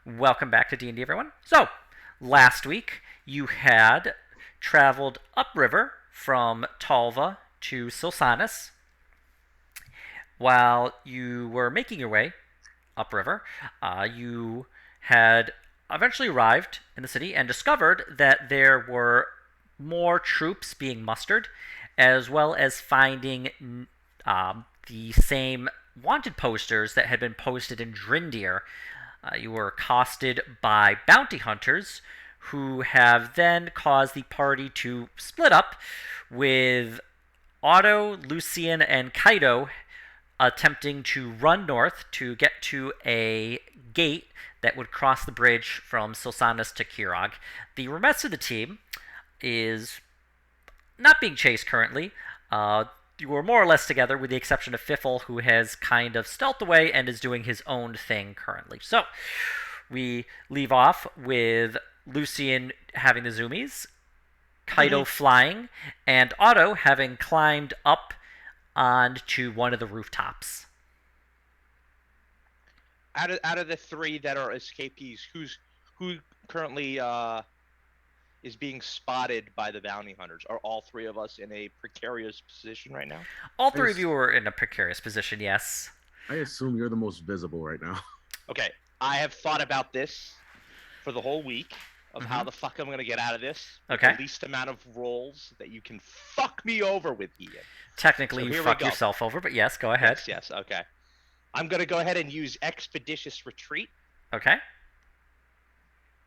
Welcome back to D&D, everyone. So, last week you had traveled upriver from Talva to Silsanus. While you were making your way upriver, you had eventually arrived in the city and discovered that there were more troops being mustered, as well as finding the same wanted posters that had been posted in Drindir. You were accosted by bounty hunters who have then caused the party to split up, with Otto, Lucian, and Kaido attempting to run north to get to a gate that would cross the bridge from Silsanus to Kirog. The rest of the team is not being chased currently. You were more or less together, with the exception of Fiffle, who has kind of stealthed away and is doing his own thing currently. So, we leave off with Lucian having the zoomies, Kaido flying, and Otto having climbed up onto one of the rooftops. Out of the three that are escapees, who currently is being spotted by the bounty hunters? Are all three of us in a precarious position right now? All three of you are in a precarious position, yes. I assume you're the most visible right now. Okay, I have thought about this for the whole week of how the fuck I'm gonna get out of this. Okay. The least amount of rolls that you can fuck me over with, Ian. Technically, So you fuck yourself over, but yes, go ahead. Yes, okay. I'm gonna go ahead and use Expeditious Retreat, Okay.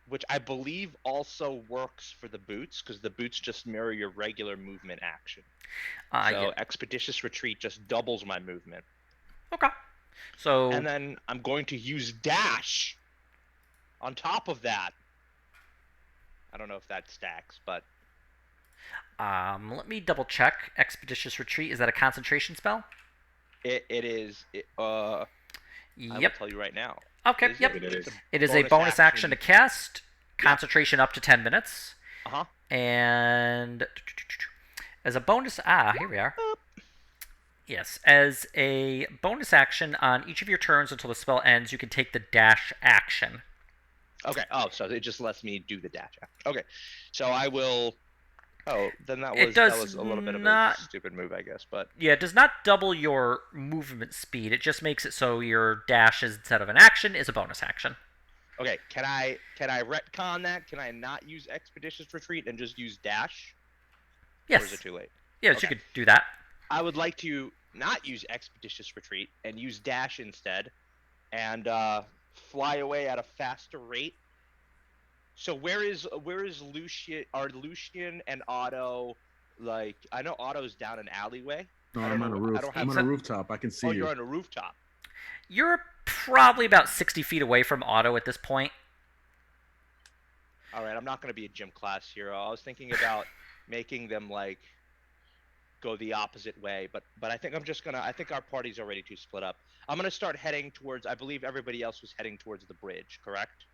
which I believe also works for the boots, because the boots just mirror your regular movement action. So Yeah. Expeditious Retreat just doubles my movement. Okay. So. And then I'm going to use Dash on top of that. I don't know if that stacks, but... let me double check. Expeditious Retreat, is that a concentration spell? It is. I will Yep. tell you right now. Okay, Is yep. it? It is a bonus action to cast, concentration up to 10 minutes. Uh-huh. And as a bonus, here we are. Yes, as a bonus action on each of your turns until the spell ends, you can take the dash action. Okay. Oh, so it just lets me do the dash action. Okay. So I will. Oh, then that was a little bit of a stupid move, I guess. But yeah, it does not double your movement speed. It just makes it so your dash, is, instead of an action, is a bonus action. Okay. Can I retcon that? Can I not use Expeditious Retreat and just use dash? Yes. Or is it too late? Yes, you could do that. I would like to not use Expeditious Retreat and use dash instead, and fly away at a faster rate. So where is Lucian? Are Lucian and Otto, like, I know Otto's down an alleyway. No, I'm on a roof. I'm on a rooftop. I can see you. You're on a rooftop. You're probably about 60 feet away from Otto at this point. All right, I'm not going to be a gym class hero. I was thinking about making them, like, go the opposite way, but I think I think our party's already too split up. I'm gonna start heading towards. I believe everybody else was heading towards the bridge, correct?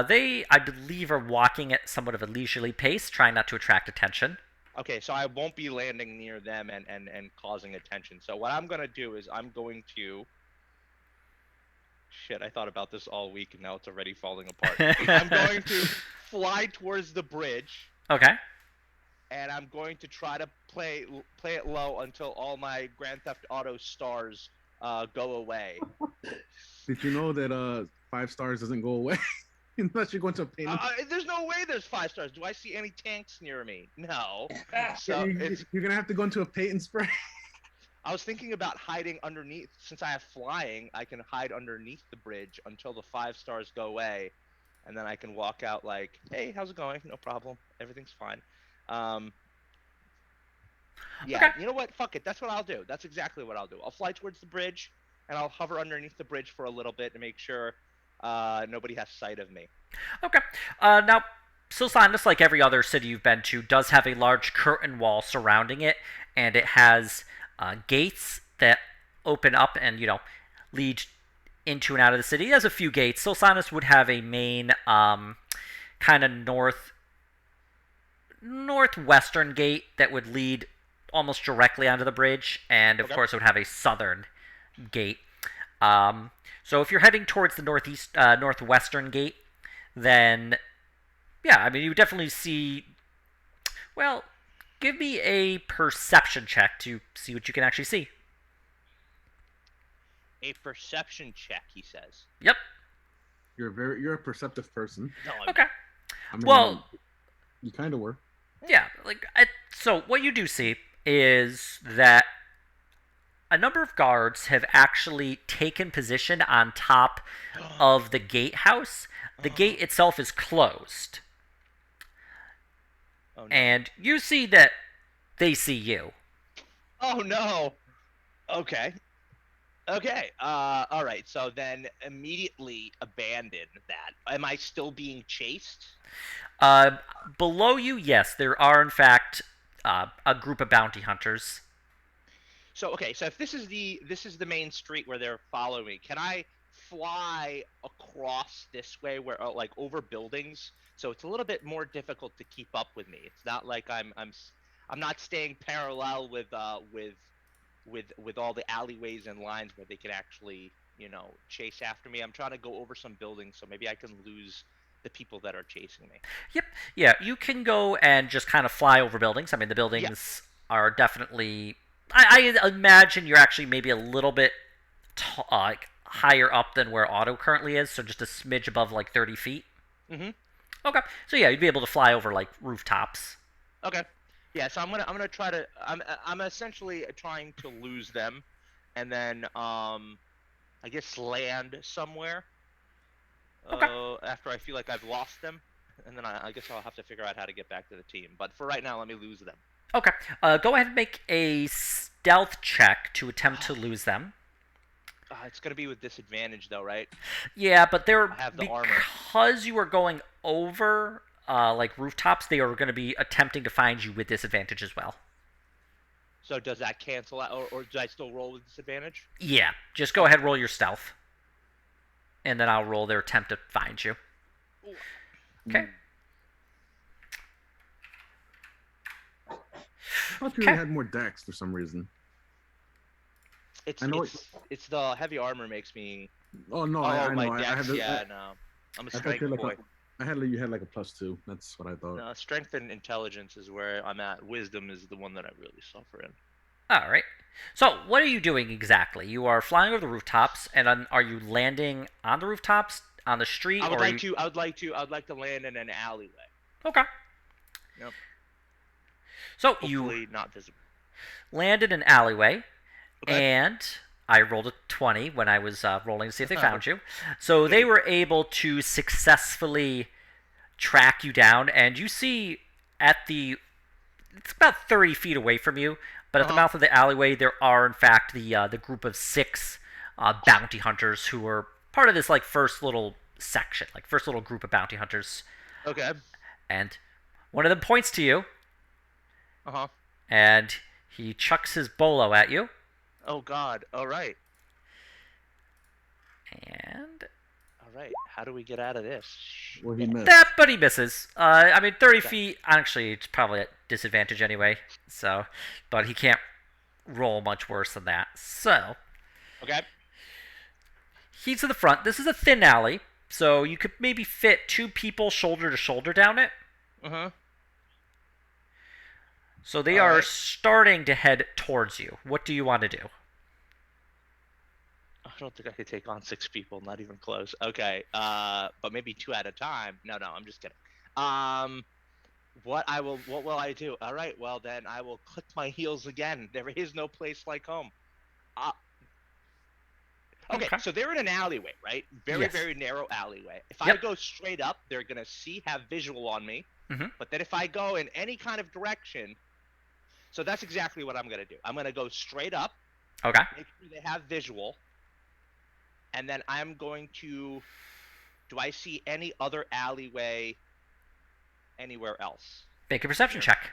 They, I believe, are walking at somewhat of a leisurely pace, trying not to attract attention. Okay, so I won't be landing near them and causing attention. So what I'm gonna do is I'm going to. Shit, I thought about this all week and now it's already falling apart. I'm going to fly towards the bridge. Okay. And I'm going to try to play it low until all my Grand Theft Auto stars go away. Did you know that 5 stars doesn't go away unless you're going to paint? There's no way there's 5 stars. Do I see any tanks near me? No. So you're gonna have to go into a paint and spray. I was thinking about hiding underneath. Since I have flying, I can hide underneath the bridge until the 5 stars go away, and then I can walk out like, "Hey, how's it going? No problem. Everything's fine." Yeah, okay. You know what? Fuck it. That's what I'll do. That's exactly what I'll do. I'll fly towards the bridge, and I'll hover underneath the bridge for a little bit to make sure nobody has sight of me. Okay. Now, Silsanus, like every other city you've been to, does have a large curtain wall surrounding it, and it has gates that open up and, lead into and out of the city. It has a few gates. Silsanus would have a main kind of northwestern gate that would lead almost directly onto the bridge, and of course it would have a southern gate. So if you're heading towards the northwestern gate, then yeah, I mean you definitely see. Well, give me a perception check to see what you can actually see. A perception check, he says. Yep. You're a perceptive person. No, I'm Okay. not. I Well, mean, you kind of were. yeah. So what you do see is that a number of guards have actually taken position on top of the gatehouse. The gate itself is closed, Oh no. and you see that they see you. Oh no. Okay. Okay. All right. So then immediately abandon that. Am I still being chased? Uh, Below you, yes, there are in fact a group of bounty hunters. So okay. So if this is the main street where they're following me, can I fly across this way where like over buildings? So it's a little bit more difficult to keep up with me. It's not like I'm not staying parallel with all the alleyways and lines where they can actually, chase after me. I'm trying to go over some buildings, so maybe I can lose the people that are chasing me. Yep, yeah, you can go and just kind of fly over buildings. I mean, the Yeah. buildings are definitely. I imagine you're actually maybe a little bit like higher up than where Auto currently is, so just a smidge above like 30 feet. Mm-hmm. Okay, so yeah, you'd be able to fly over like rooftops. Okay. Yeah, so I'm gonna try to I'm essentially trying to lose them, and then I guess land somewhere. Okay. After I feel like I've lost them, and then I guess I'll have to figure out how to get back to the team. But for right now, let me lose them. Okay. Go ahead and make a stealth check to attempt to lose them. It's gonna be with disadvantage though, right? Yeah, but they're I have the armor. because you are going over like rooftops, they are going to be attempting to find you with disadvantage as well. So does that cancel out, or do I still roll with disadvantage? Yeah, just go ahead, roll your stealth, and then I'll roll their attempt to find you. Okay. I thought you Okay. had more dex for some reason. It's I know it's the heavy armor makes me. Oh no, Oh, I my know. I dex. had Yeah, no. I'm a I thought strength you had boy. like you had like a +2. That's what I thought. No, strength and intelligence is where I'm at. Wisdom is the one that I really suffer in. All right. So, what are you doing exactly? You are flying over the rooftops, and are you landing on the rooftops, on the street, I would or like to. I would like to land in an alleyway. Okay. Yep. So Hopefully you not visible. land in an alleyway, Okay. and I rolled a 20 when I was rolling to see if they found you. So they were able to successfully track you down, and you see at the it's about 30 feet away from you, but at the mouth of the alleyway there are in fact the group of 6 bounty hunters who are part of this like first little section, like first little group of bounty hunters, Okay. and one of them points to you Uh huh. and he chucks his bolo at you, Oh God. All right. and All right. How do we get out of this? Well, he missed. that, but he misses. I mean, 30 feet. Actually, it's probably at disadvantage anyway. So, but he can't roll much worse than that. So Okay. he's to the front. This is a thin alley, so you could maybe fit 2 people shoulder to shoulder down it. Uh huh. So they All are right. starting to head towards you. What do you want to do? I don't think I could take on 6 people. Not even close. Okay. But maybe 2 at a time. No, I'm just kidding. What will I do? All right. Well, then I will click my heels again. There is no place like home. Uh, okay. Okay. So they're in an alleyway, right? Very, Yes. very narrow alleyway. If I Yep. go straight up, they're gonna have visual on me. Mhm. But then if I go in any kind of direction, so that's exactly what I'm gonna do. I'm gonna go straight up, Okay. make sure they have visual, and then I'm going to. Do I see any other alleyway anywhere else? Make a perception Here. check.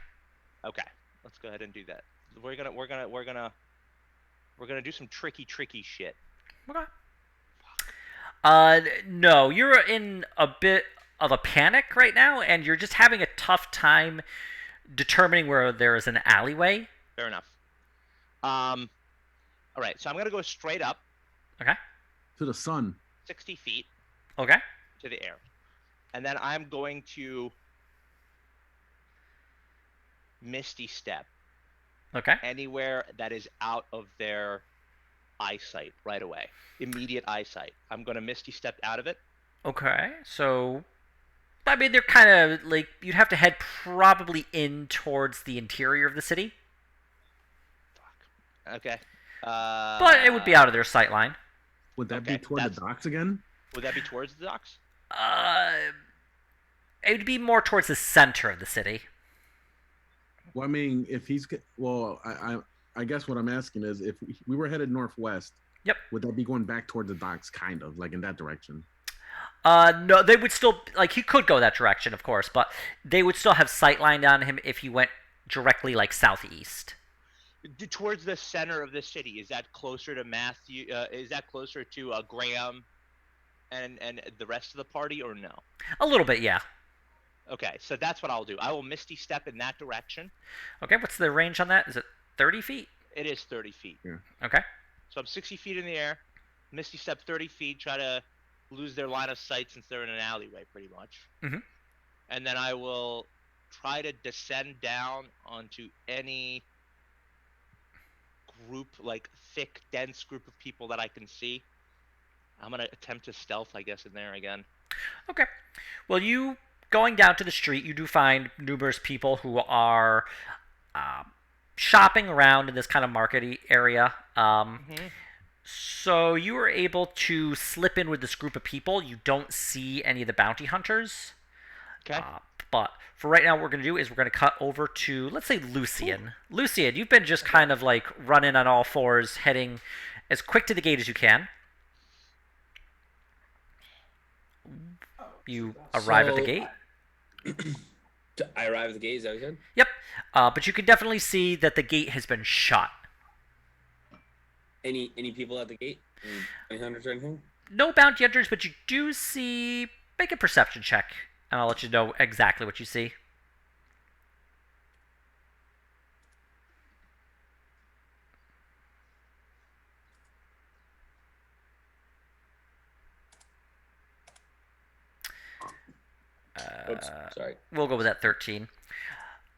Okay, let's go ahead and do that. We're gonna do some tricky shit. Okay. No, you're in a bit of a panic right now, and you're just having a tough time determining where there is an alleyway. Fair enough. All right, so I'm gonna go straight up. Okay. To the sun. 60 feet Okay. to the air. And then I'm going to Misty Step Okay. anywhere that is out of their eyesight right away. Immediate eyesight. I'm going to Misty Step out of it. Okay. So, I mean, they're kind of like you'd have to head probably in towards the interior of the city, Fuck. Okay. but it would be out of their sight line. Would that be Okay, toward the docks again? would that be towards the docks? Uh, it would be more towards the center of the city. Well, I mean, if he's well, I guess what I'm asking is if we were headed northwest, Yep. would that be going back toward the docks, kind of like in that direction? No, they would still like he could go that direction, of course, but they would still have sightline on him if he went directly like southeast. Towards the center of the city. Is that closer to Matthew? Is that closer to Graham and the rest of the party, or no? A little bit, yeah. Okay, so that's what I'll do. I will Misty Step in that direction. Okay, what's the range on that? Is it 30 feet? It is 30 feet. Yeah. Okay. So I'm 60 feet in the air. Misty Step 30 feet. Try to lose their line of sight since they're in an alleyway, pretty much. Mhm. And then I will try to descend down onto any group, like thick, dense group of people that I can see. I'm gonna attempt to stealth, I guess, in there again. Okay. Well, you going down to the street, you do find numerous people who are uh, shopping around in this kind of market area. So you were able to slip in with this group of people. You don't see any of the bounty hunters. Okay. But for right now, what we're going to do is we're going to cut over to, let's say, Lucian. Ooh. Lucian, you've been just kind of like running on all fours, heading as quick to the gate as you can. You arrive at the gate. I arrive at the gate, is that what you said? Yep. But you can definitely see that the gate has been shut. Any people at the gate? Any hunters or anything? No bounty hunters, but you do see. Make a perception check, and I'll let you know exactly what you see. Oops, sorry. We'll go with that 13.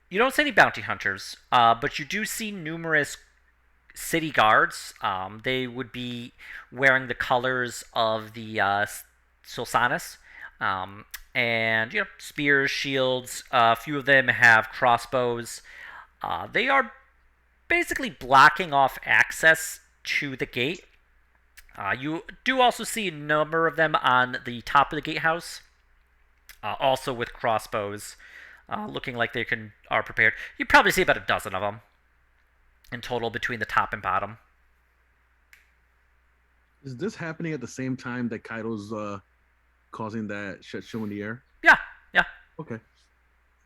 You don't see any bounty hunters, but you do see numerous city guards. They would be wearing the colors of the Sulsanis. And, spears, shields. A few of them have crossbows. They are basically blocking off access to the gate. You do also see a number of them on the top of the gatehouse, also with crossbows, looking like they are prepared. You probably see about a dozen of them in total between the top and bottom. Is this happening at the same time that Kaido's causing that shit show in the air? Yeah. Okay.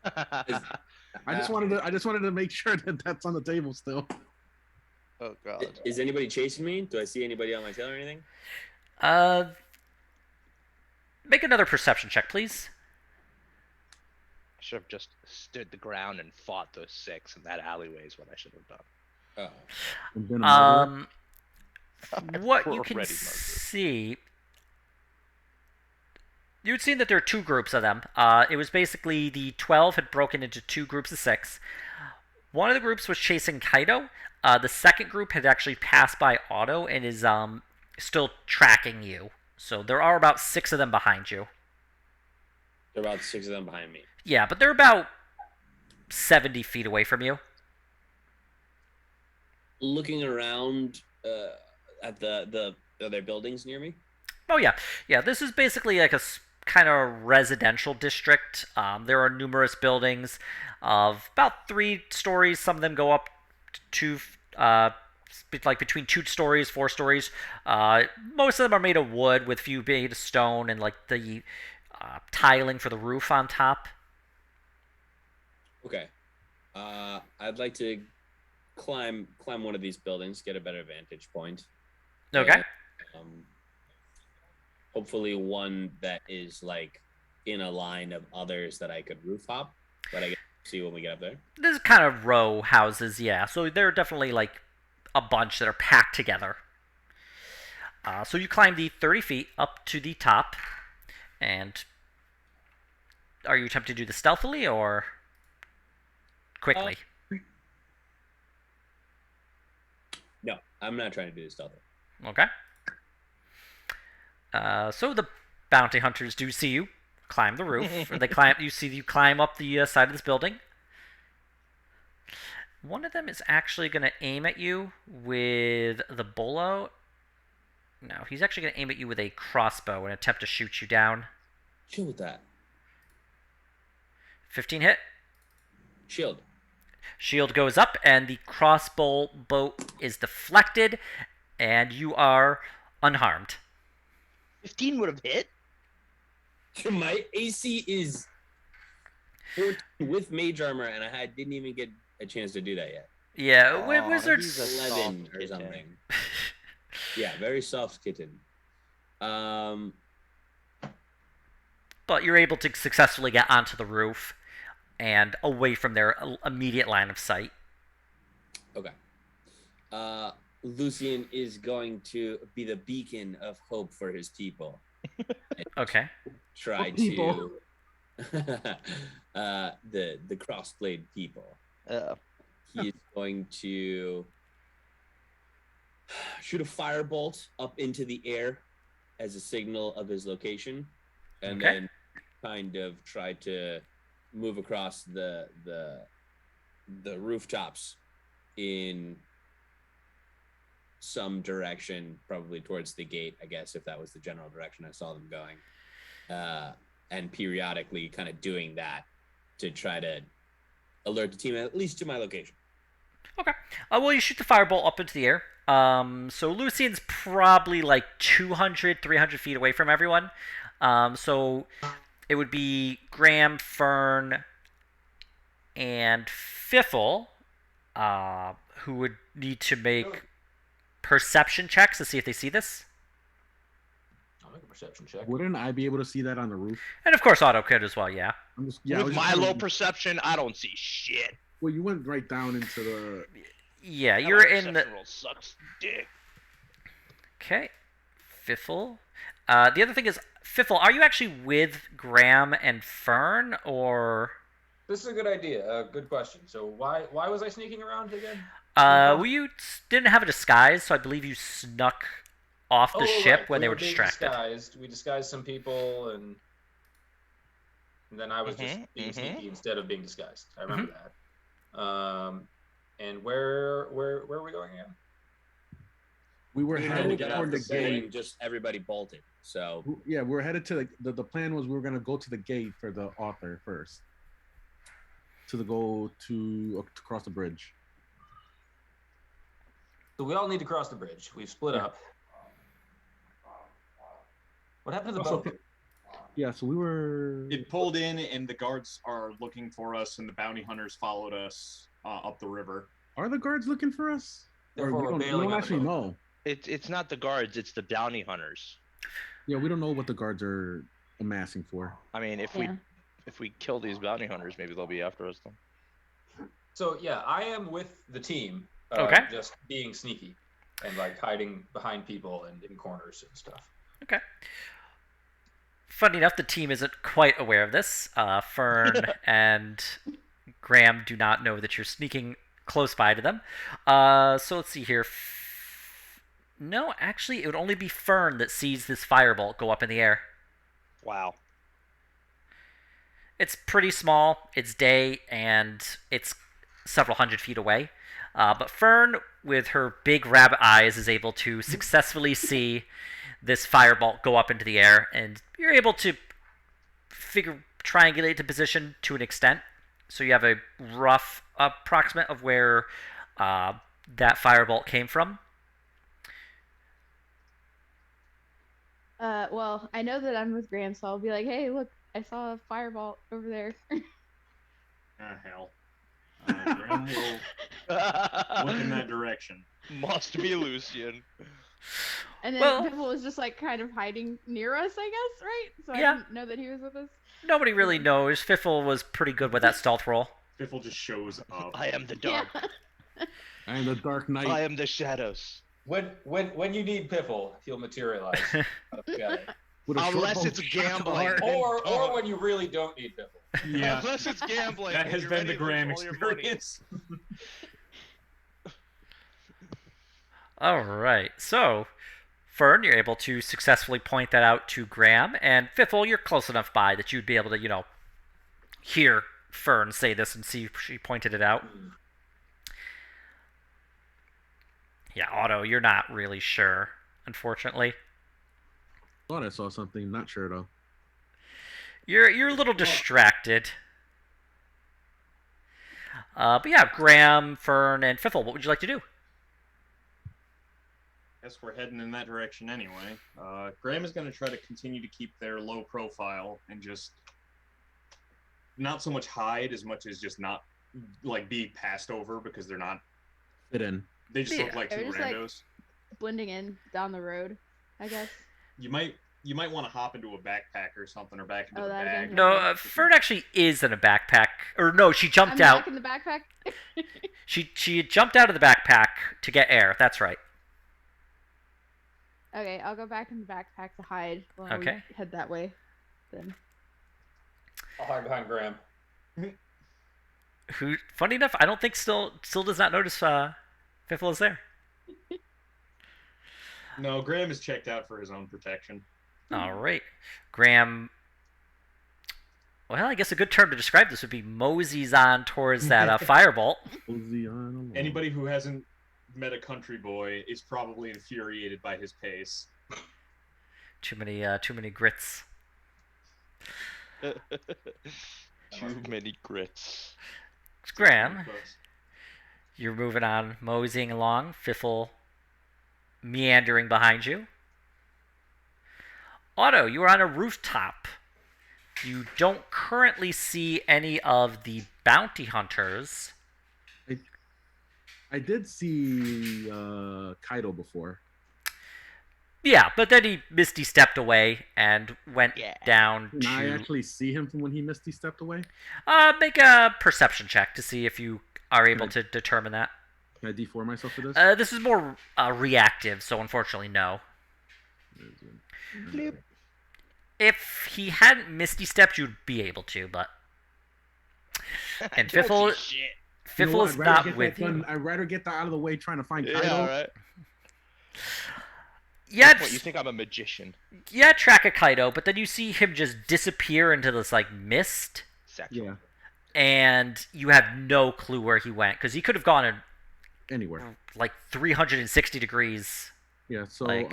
I just wanted to make sure that that's on the table still. Oh god. Is anybody chasing me? Do I see anybody on my tail or anything? Make another perception check, please. I should have just stood the ground and fought those 6 in that alleyway is what I should have done. And then a murderer? What you can see, you'd seen that there are 2 groups of them. It was basically the 12 had broken into 2 groups of 6. One of the groups was chasing Kaido. The second group had actually passed by Otto and is still tracking you. So there are about 6 of them behind you. There are about 6 of them behind me. Yeah, but they're about 70 feet away from you. Looking around at are there buildings near me? Oh, yeah. This is basically like a kind of residential district. There are numerous buildings of about 3 stories. Some of them go up to like between 2 stories, 4 stories. Most of them are made of wood, with few made of stone and like the tiling for the roof on top. Okay. I'd like to climb one of these buildings, get a better vantage point. Okay. And, hopefully one that is like in a line of others that I could roof hop, but I get to see when we get up there. This is kind of row houses, yeah. So there are definitely like a bunch that are packed together. So you climb the 30 feet up to the top, and are you attempting to do this stealthily or quickly? No, I'm not trying to do this stealthily. Okay. So the bounty hunters do see you climb the roof, or they climb. You see you climb up the side of this building. One of them is actually going to aim at you with the bolo. No, he's actually going to aim at you with a crossbow and attempt to shoot you down. Chill with that. 15 hit. Shield. Shield goes up, and the crossbow bolt is deflected, and you are unharmed. 15 would have hit. My AC is 14 with mage armor, and I didn't even get a chance to do that yet. Yeah, Aw, wizards. he's a 11 soft or kitten. something. Yeah, very soft kitten. But you're able to successfully get onto the roof and away from their immediate line of sight. Okay. Lucian is going to be the beacon of hope for his people. Okay. Try What people? to the crossblade people. He is going to shoot a firebolt up into the air as a signal of his location, and Okay. then kind of try to move across the rooftops in some direction, probably towards the gate, I guess, if that was the general direction I saw them going. And periodically kind of doing that to try to alert the team at least to my location. Okay. Well, you shoot the firebolt up into the air. So Lucian's probably like 200, 300 feet away from everyone. So it would be Graham, Fern, and Fiffle, who would need to make perception checks to see if they see this. I'll make a perception check. Wouldn't I be able to see that on the roof? And of course Otto could as well, yeah. I'm just, yeah, I With was my just low wondering- perception, I don't see shit. Well, you went right down into the. Yeah, That you're in the... perception roll sucks dick. Okay. Fiffle. The other thing is, Fiffle, are you actually with Graham and Fern, or... This is a good idea. Good question. So why was I sneaking around again? Well, you didn't have a disguise, so I believe you snuck off the ship right. when We they were being distracted. Disguised. We disguised some people, and then I was just being sneaky instead of being disguised. I remember that. And where are we going again? We were We had to headed get out toward the the building, gate. just everybody bolted. So Yeah, we were headed to the plan was we were gonna go to the gate for the author first. To cross the bridge. So we all need to cross the bridge. We've split Yeah. up. What happened to the Also, boat? Yeah, so we were. It pulled in, and the guards are looking for us, and the bounty hunters followed us up the river. Are the guards looking for us? Therefore, we're we bailing don't on the actually boat. know. It's not the guards, it's the bounty hunters. Yeah, we don't know what the guards are amassing for. I mean, if we kill these bounty hunters, maybe they'll be after us then. So yeah, I am with the team. Okay. Just being sneaky and like hiding behind people and in corners and stuff. Okay. Funny enough, the team isn't quite aware of this. Fern and Graham do not know that you're sneaking close by to them. So let's see here. No, actually, it would only be Fern that sees this firebolt go up in the air. Wow. It's pretty small, it's day, and it's several hundred feet away. But Fern, with her big rabbit eyes, is able to successfully see this firebolt go up into the air, and you're able to triangulate the position to an extent. So you have a rough approximate of where that firebolt came from. Well, I know that I'm with Graham, so I'll be like, hey, look, I saw a firebolt over there. Ah, hell. Graham will look in that direction. Must be Lucian. And then Well- Pimple was just like kind of hiding near us, I guess, right? So Yeah. I didn't know that he was with us. Nobody really knows. Fiffle was pretty good with that stealth roll. Fiffle just shows up. I am the dark. Yeah. I am the Dark Knight. I am the shadows. When you need Piffle, he'll materialize. Together. With a short Unless bow it's shot gambling. dart. Or when you really don't need Piffle. Yeah, Unless it's gambling. that and has you're been ready the to lose Graham all your money. experience. All right. So, Fern, you're able to successfully point that out to Graham, and Fiffle, you're close enough by that you'd be able to, hear Fern say this and see if she pointed it out. Yeah, Otto, you're not really sure, unfortunately. Thought I saw something. Not sure though. You're a little distracted. But yeah, Graham, Fern, and Fiffle, what would you like to do? Guess we're heading in that direction anyway. Graham is going to try to continue to keep their low profile and just not so much hide as much as just not like be passed over because they're not. Fit in. They just look like They're two just, like, randos. blending in down the road, I guess. You might want to hop into a backpack or something or back into the that bag. again. No, Fern actually is in a backpack. Or no, she jumped I'm out. back in the backpack. She jumped out of the backpack to get air. That's right. Okay, I'll go back in the backpack to hide while Okay. we head that way. Then. I'll hide behind Graham. Who? Funny enough, I don't think still does not notice Fiffle is there. No, Graham is checked out for his own protection. All right, Graham. Well, I guess a good term to describe this would be moseys on towards that firebolt. Anybody who hasn't met a country boy is probably infuriated by his pace. Too many grits. Too many grits. Graham, you're moving on, moseying along. Fiffle meandering behind you. Otto, you are on a rooftop. You don't currently see any of the bounty hunters. I did see Kaido before. Yeah, but then he misty stepped away and went down Can to. I actually see him from when he misty stepped away? Make a perception check to see if you are able Okay. to determine that. Can I D4 myself for this? This is more reactive, so unfortunately, no. Bleep. If he hadn't misty stepped, you'd be able to, but. And Don't Fiffle, see shit. Fiffle is not with you. I'd rather get that out of the way trying to find Kaido. Yeah, right. Yeah, What, you think I'm a magician? yeah, track a Kaido, but then you see him just disappear into this like mist, Sexual. Yeah, and you have no clue where he went because he could have gone in anywhere. like 360 degrees. Yeah, so Like-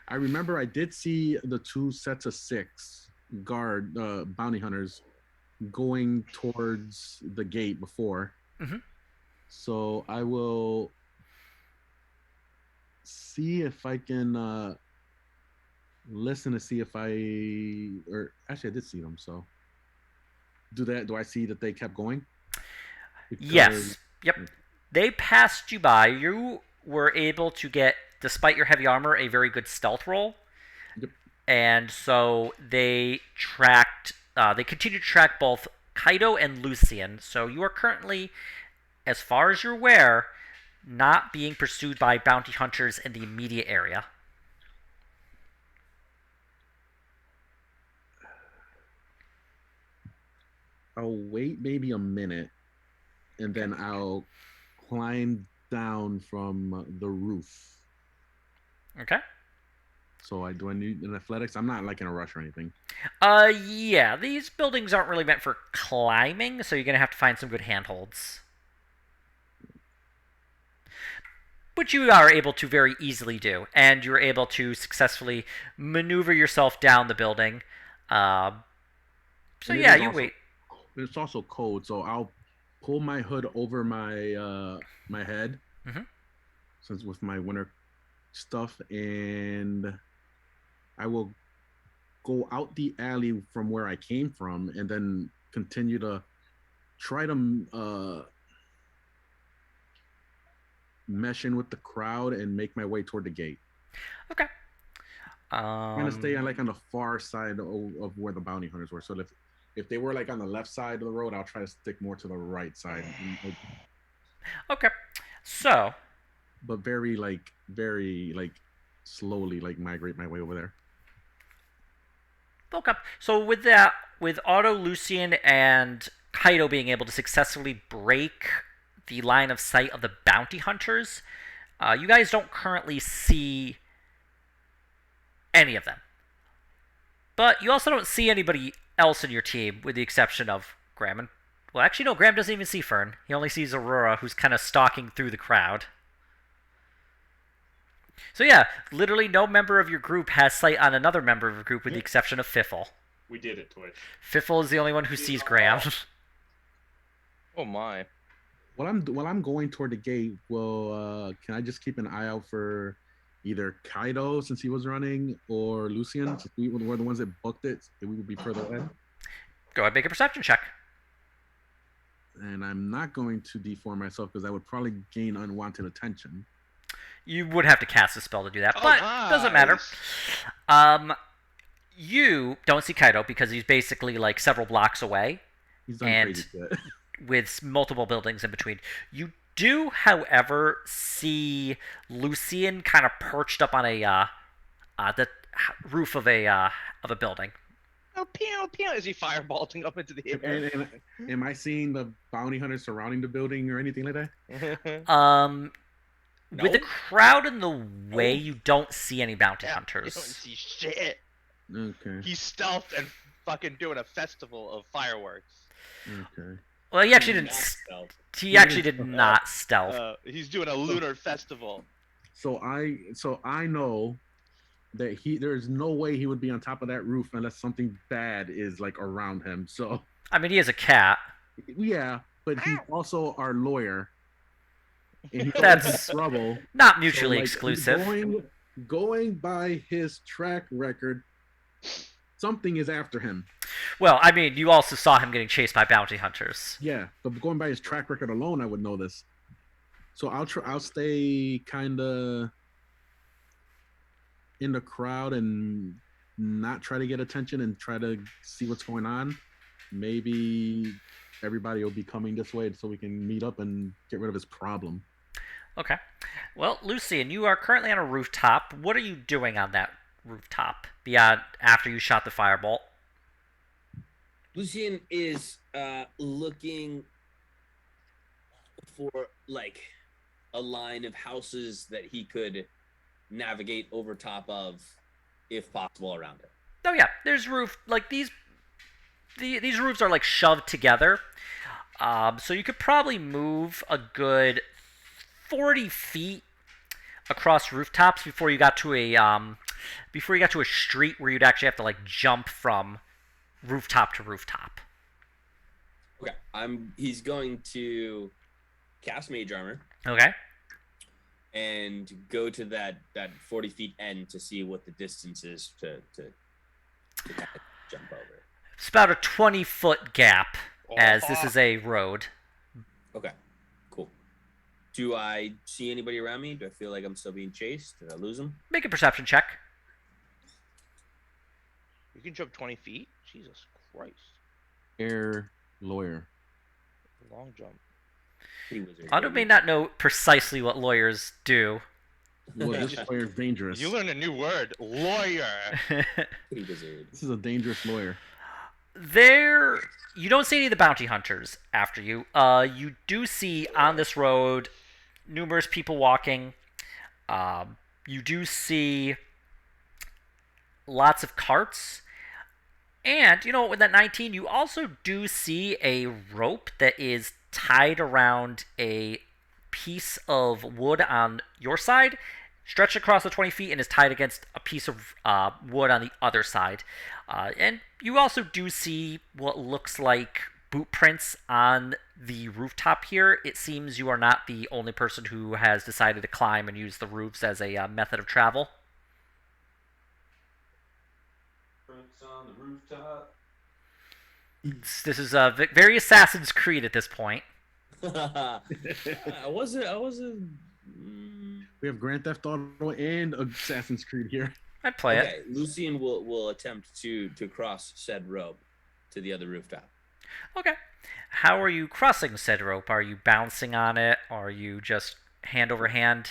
I remember I did see the two sets of 6 guard bounty hunters going towards the gate before. Mhm. So I will see if I can listen to see if or actually I did see them. So do I see that they kept going? Yes. Yep. They passed you by. You were able to get, despite your heavy armor, a very good stealth roll. Yep. And so they tracked. They continued to track both Kaido and Lucian. So you are currently, as far as you're aware, not being pursued by bounty hunters in the immediate area. I'll wait maybe a minute, and then I'll climb down from the roof. Okay. So do I need an athletics? I'm not like in a rush or anything. Yeah, these buildings aren't really meant for climbing, so you're gonna have to find some good handholds. Which you are able to very easily do, and you're able to successfully maneuver yourself down the building. So And it yeah, is you also- wait. It's also cold, so I'll pull my hood over my my head, Mhm. since with my winter stuff, and I will go out the alley from where I came from, and then continue to try to mesh in with the crowd and make my way toward the gate. Okay. I'm gonna stay on the far side of where the bounty hunters were. So if they were like on the left side of the road, I'll try to stick more to the right side. Okay. So, but very like slowly like migrate my way over there. Okay. So with that, with Otto, Lucian, and Kaido being able to successfully break the line of sight of the bounty hunters, you guys don't currently see any of them. But you also don't see anybody else in your team, with the exception of Graham. And, well, actually, no, Graham doesn't even see Fern. He only sees Aurora, who's kind of stalking through the crowd. So yeah, literally no member of your group has sight on another member of your group, with the exception of Fiffle. We did it, Twitch. Fiffle is the only one who sees Graham. Oh my. While I'm going toward the gate, can I just keep an eye out for either Kaido since he was running or Lucian since we were the ones that booked it? We would be further ahead. Go ahead, make a perception check. And I'm not going to deform myself because I would probably gain unwanted attention. You would have to cast a spell to do that, Oh, but nice. doesn't matter. You don't see Kaido because he's basically like several blocks away. He's done And- crazy shit. with multiple buildings in between. You do, however, see Lucian kind of perched up on the roof of a building. Oh, pew, pew. Is he fireballing up into the air? And am I seeing the bounty hunters surrounding the building or anything like that? With the crowd in the way, you don't see any bounty You hunters. don't see shit. Okay. He's stealthed and fucking doing a festival of fireworks. Okay. Well, he actually didn't. He actually did not stealth. He's doing a lunar festival. So I know that there's no way he would be on top of that roof unless something bad is like around him. So I mean, he is a cat. yeah, but he's also our lawyer. And he's That's in trouble. Not mutually So, like, exclusive. Going by his track record, something is after him. Well, I mean, you also saw him getting chased by bounty hunters. Yeah, but going by his track record alone, I would know this. So I'll stay kind of in the crowd and not try to get attention and try to see what's going on. Maybe everybody will be coming this way so we can meet up and get rid of his problem. Okay. Well, Lucian, you are currently on a rooftop. What are you doing on that rooftop beyond after you shot the firebolt? Lucian is looking for like a line of houses that he could navigate over top of, if possible, around it. Oh yeah, there's roof like these roofs are like shoved together. So you could probably move a good 40 feet across rooftops before you got to a street where you'd actually have to like jump from rooftop to rooftop. Okay, he's going to cast Mage Armor Okay. and go to that 40 feet end to see what the distance is to kind of jump over. It's about a 20-foot gap, as this is a road. Okay, cool. Do I see anybody around me? Do I feel like I'm still being chased? Did I lose him? Make a perception check. You can jump 20 feet? Jesus Christ. Air lawyer. Long jump. Pretty wizard. Otto may not know precisely what lawyers do. Well, this lawyer is dangerous. You learned a new word. Lawyer. Pretty wizard. This is a dangerous lawyer. You don't see any of the bounty hunters after you. You do see on this road numerous people walking. You do see lots of carts. And, with that 19, you also do see a rope that is tied around a piece of wood on your side, stretched across the 20 feet, and is tied against a piece of wood on the other side. And you also do see what looks like boot prints on the rooftop here. It seems you are not the only person who has decided to climb and use the roofs as a method of travel. Prints on the rooftop. This is very Assassin's Creed at this point. I wasn't. We have Grand Theft Auto and Assassin's Creed here. I'd play Okay, it. Lucian will attempt to cross said rope to the other rooftop. Okay. How are you crossing said rope? Are you bouncing on it? Or are you just hand over hand?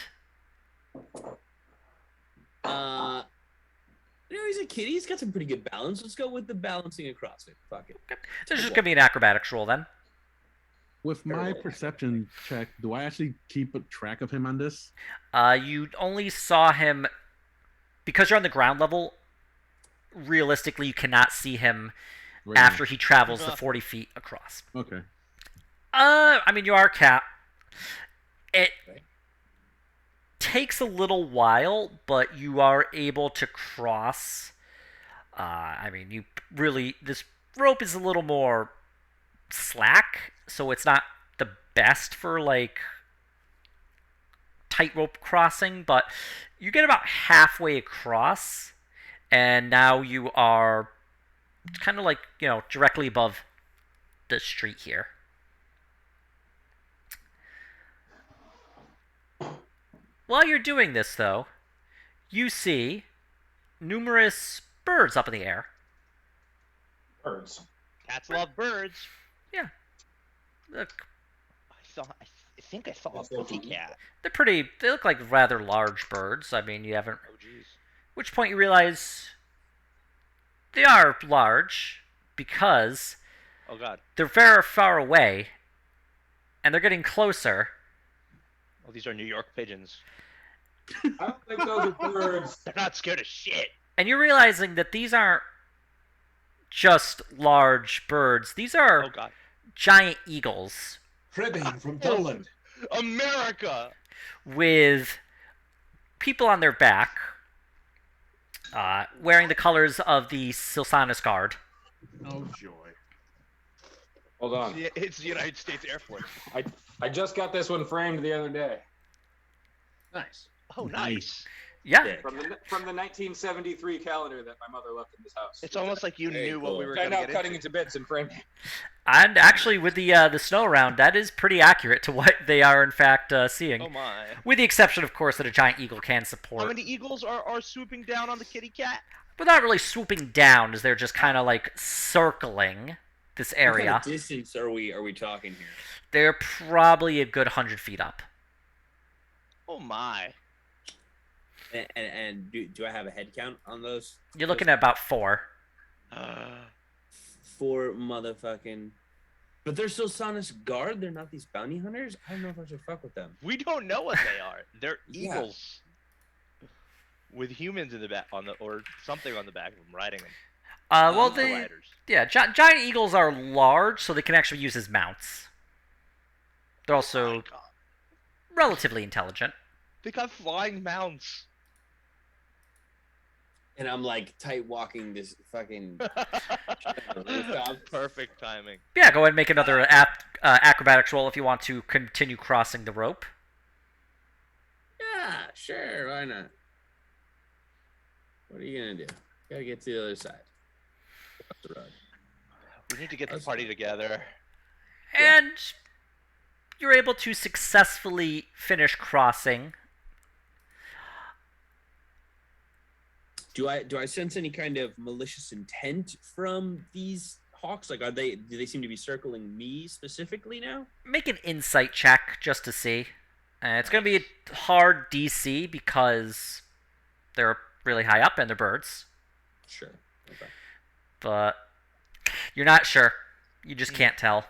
He's a kid. He's got some pretty good balance. Let's go with the balancing across it. Fuck it. Okay. So it's just gonna be an acrobatics roll then. With my perception check, do I actually keep a track of him on this? You only saw him because you're on the ground level. Realistically, you cannot see him Right after he travels the 40 feet across. now? Okay. I mean, you are Cat. It Right. takes a little while, but you are able to cross. I mean, you really this rope is a little more slack, so it's not the best for like tightrope crossing, but you get about halfway across, and now you are kind of like, directly above the street here. While you're doing this, though, you see numerous birds up in the air. Birds. Cats love birds. Yeah. Look, I think I saw a That's so pussy funny. cat. they look like rather large birds. I mean, you haven't. Oh jeez. Which point you realize they are large because Oh god. they're very far away and they're getting closer. Oh, these are New York pigeons. I don't think those are birds. They're not scared of shit. And you're realizing that these aren't just large birds. These are Oh god. giant eagles Cribbing from Poland. America. with people on their back wearing the colors of the Silsanus Guard. Oh joy. Hold on. It's the United States Air Force. I just got this one framed the other day. Nice. Oh nice. Yeah. Sick. From the 1973 calendar that my mother left in this house. It's almost like you Very knew what cool. we were Which I going to now get cutting into. into bits and framing. And actually, with the snow around, that is pretty accurate to what they are in fact seeing. Oh my. With the exception, of course, that a giant eagle can How support. many eagles are swooping down on the kitty cat? But not really swooping down, as they're just kind of like circling this What kind area. of distance are we talking here? They're probably a good 100 feet up. Oh my. And do I have a head count on those? You're looking at about 4. Four motherfucking. But they're still Sonus Guard. They're not these bounty hunters. I don't know if I should fuck with them. We don't know what they are. They're Yeah. eagles with humans in the back or something on the back of them riding them. Well, Eagle they riders. giant eagles are large, so they can actually use as mounts. They're Oh also my God. relatively intelligent. They got flying mounts. And I'm like tight walking this fucking rooftop. Perfect timing. Yeah, go ahead and make another acrobatics roll if you want to continue crossing the rope. Yeah, sure, why not? What are you gonna do? Gotta get to the other side. Across the road. We need to get the party together. And you're able to successfully finish crossing. Do I sense any kind of malicious intent from these hawks? Like, do they seem to be circling me specifically now? Make an insight check just to see. It's going to be a hard DC because they're really high up and they're birds. Sure. Okay. But you're not sure. You just can't tell.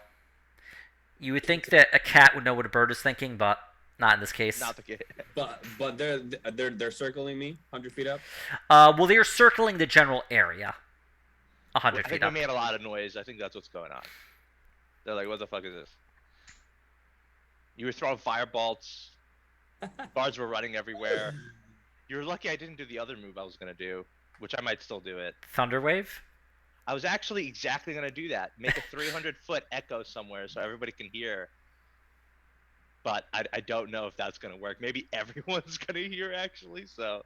You would think that a cat would know what a bird is thinking, but not in this case. Not the kid. But they're circling me 100 feet up. Well, they're circling the general area. 100 I feet think we up. made a lot of noise. I think that's what's going on. They're like, what the fuck is this? You were throwing firebolts. Guards were running everywhere. You were lucky I didn't do the other move I was going to do, which I might still do it. Thunderwave? I was actually exactly going to do that. Make a 300-foot echo somewhere so everybody can hear. But I don't know if that's going to work. Maybe everyone's going to hear, actually, so...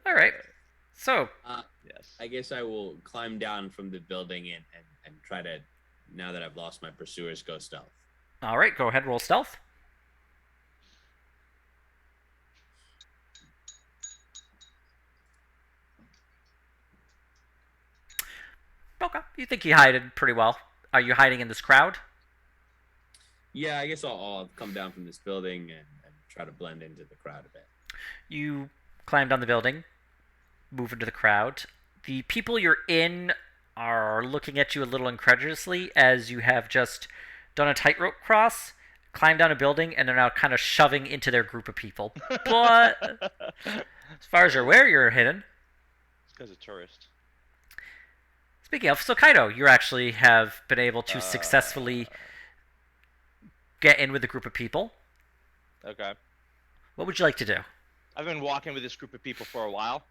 All right. So, Yes. I guess I will climb down from the building and try to, now that I've lost my pursuers, go stealth. all right, go ahead, roll stealth. Okay, you think you hide it pretty well. Are you hiding in this crowd? Yeah, I guess I'll come down from this building and try to blend into the crowd a bit. You climb down the building, move into the crowd. The people you're in are looking at you a little incredulously as you have just done a tightrope cross, climbed down a building, and they're now kind of shoving into their group of people. But as far as you're aware, you're hidden. It's because of tourist. Speaking of, so Kaido, you actually have been able to successfully get in with a group of people. Okay. What would you like to do? I've been walking with this group of people for a while,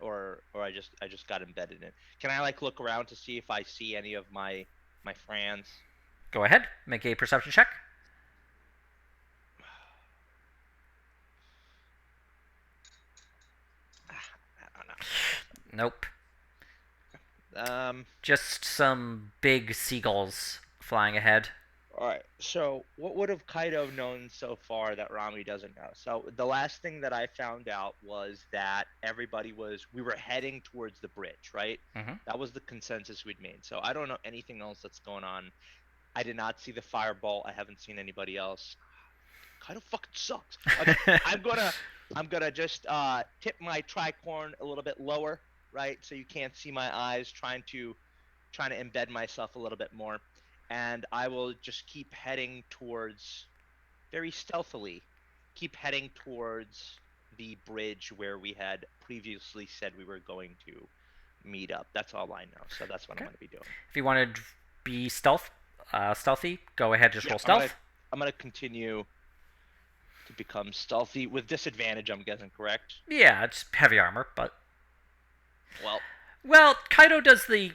or I just got embedded in it. Can I like look around to see if I see any of my friends? Go ahead, make a perception check. I don't know. Nope. Um. Just some big seagulls flying ahead. All right. So, what would have Kaido known so far that Rami doesn't know? So, the last thing that I found out was that we were heading towards the bridge, right? Mhm. That was the consensus we'd made. So, I don't know anything else that's going on. I did not see the fireball. I haven't seen anybody else. Kaido fucking sucks. Okay, I'm gonna just tip my tricorn a little bit lower, right? So you can't see my eyes. Trying to embed myself a little bit more. And I will just keep heading towards, very stealthily, the bridge where we had previously said we were going to meet up. That's all I know. So that's what Okay. I'm going to be doing. If you want to be stealthy, go ahead, just roll I'm stealth. going to continue to become stealthy with disadvantage, I'm guessing, correct? Yeah, it's heavy armor, but... Well, Kaido does the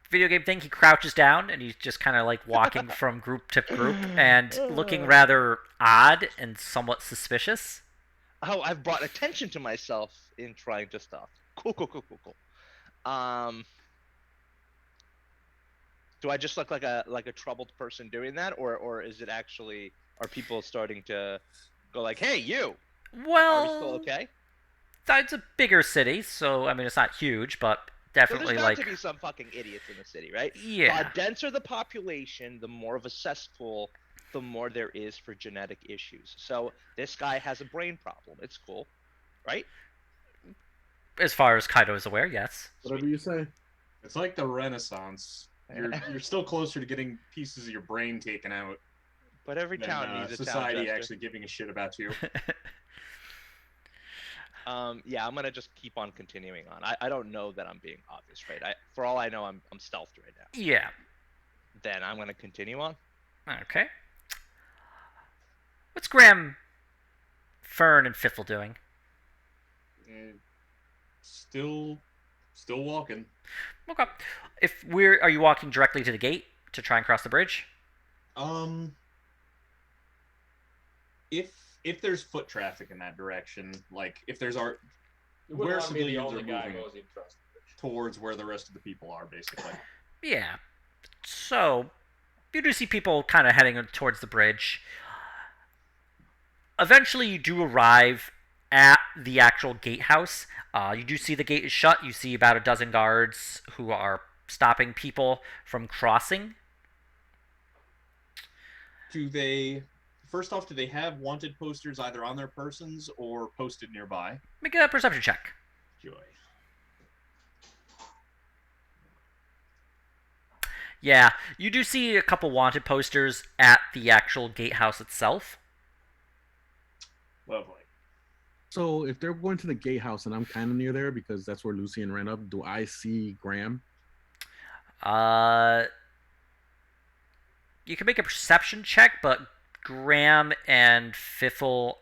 video game thing. He crouches down, and he's just kind of like walking from group to group, and looking rather odd and somewhat suspicious. oh, I've brought attention to myself in trying to stealth. Cool. Do I just look like a troubled person doing that, or is it actually, are people starting to go like, hey, you, are we still Well, okay? it's a bigger city, so I mean it's not huge, but So definitely there's got like to be some fucking idiots in the city, right? yeah. The denser the population, the more of a cesspool, the more there is for genetic issues. So this guy has a brain problem. It's cool, right? As far as Kaido is aware, yes. Whatever you say. It's like the Renaissance. You're still closer to getting pieces of your brain taken out But every than town needs a town society jester. actually giving a shit about you. Yeah, I'm gonna just keep on continuing on. I don't know that I'm being obvious, right? For all I know, I'm stealthed right now. Yeah. Then I'm gonna continue on. Okay. What's Graham, Fern, and Fiffle doing? Eh, Still walking. Okay. Are you walking directly to the gate to try and cross the bridge? If there's foot traffic in that direction, like if there's You wouldn't where want to be the civilians only are guy moving goes across the bridge. towards where the rest of the people are, basically. Yeah. So, you do see people kind of heading towards the bridge. Eventually, you do arrive at the actual gatehouse. You do see the gate is shut. You see about a dozen guards who are stopping people from crossing. First off, do they have wanted posters either on their persons or posted nearby? Make a perception check. Joy. Yeah, you do see a couple wanted posters at the actual gatehouse itself. Lovely. So if they're going to the gatehouse and I'm kind of near there because that's where Lucian ran up, do I see Graham? You can make a perception check, but Graham and Fiffle.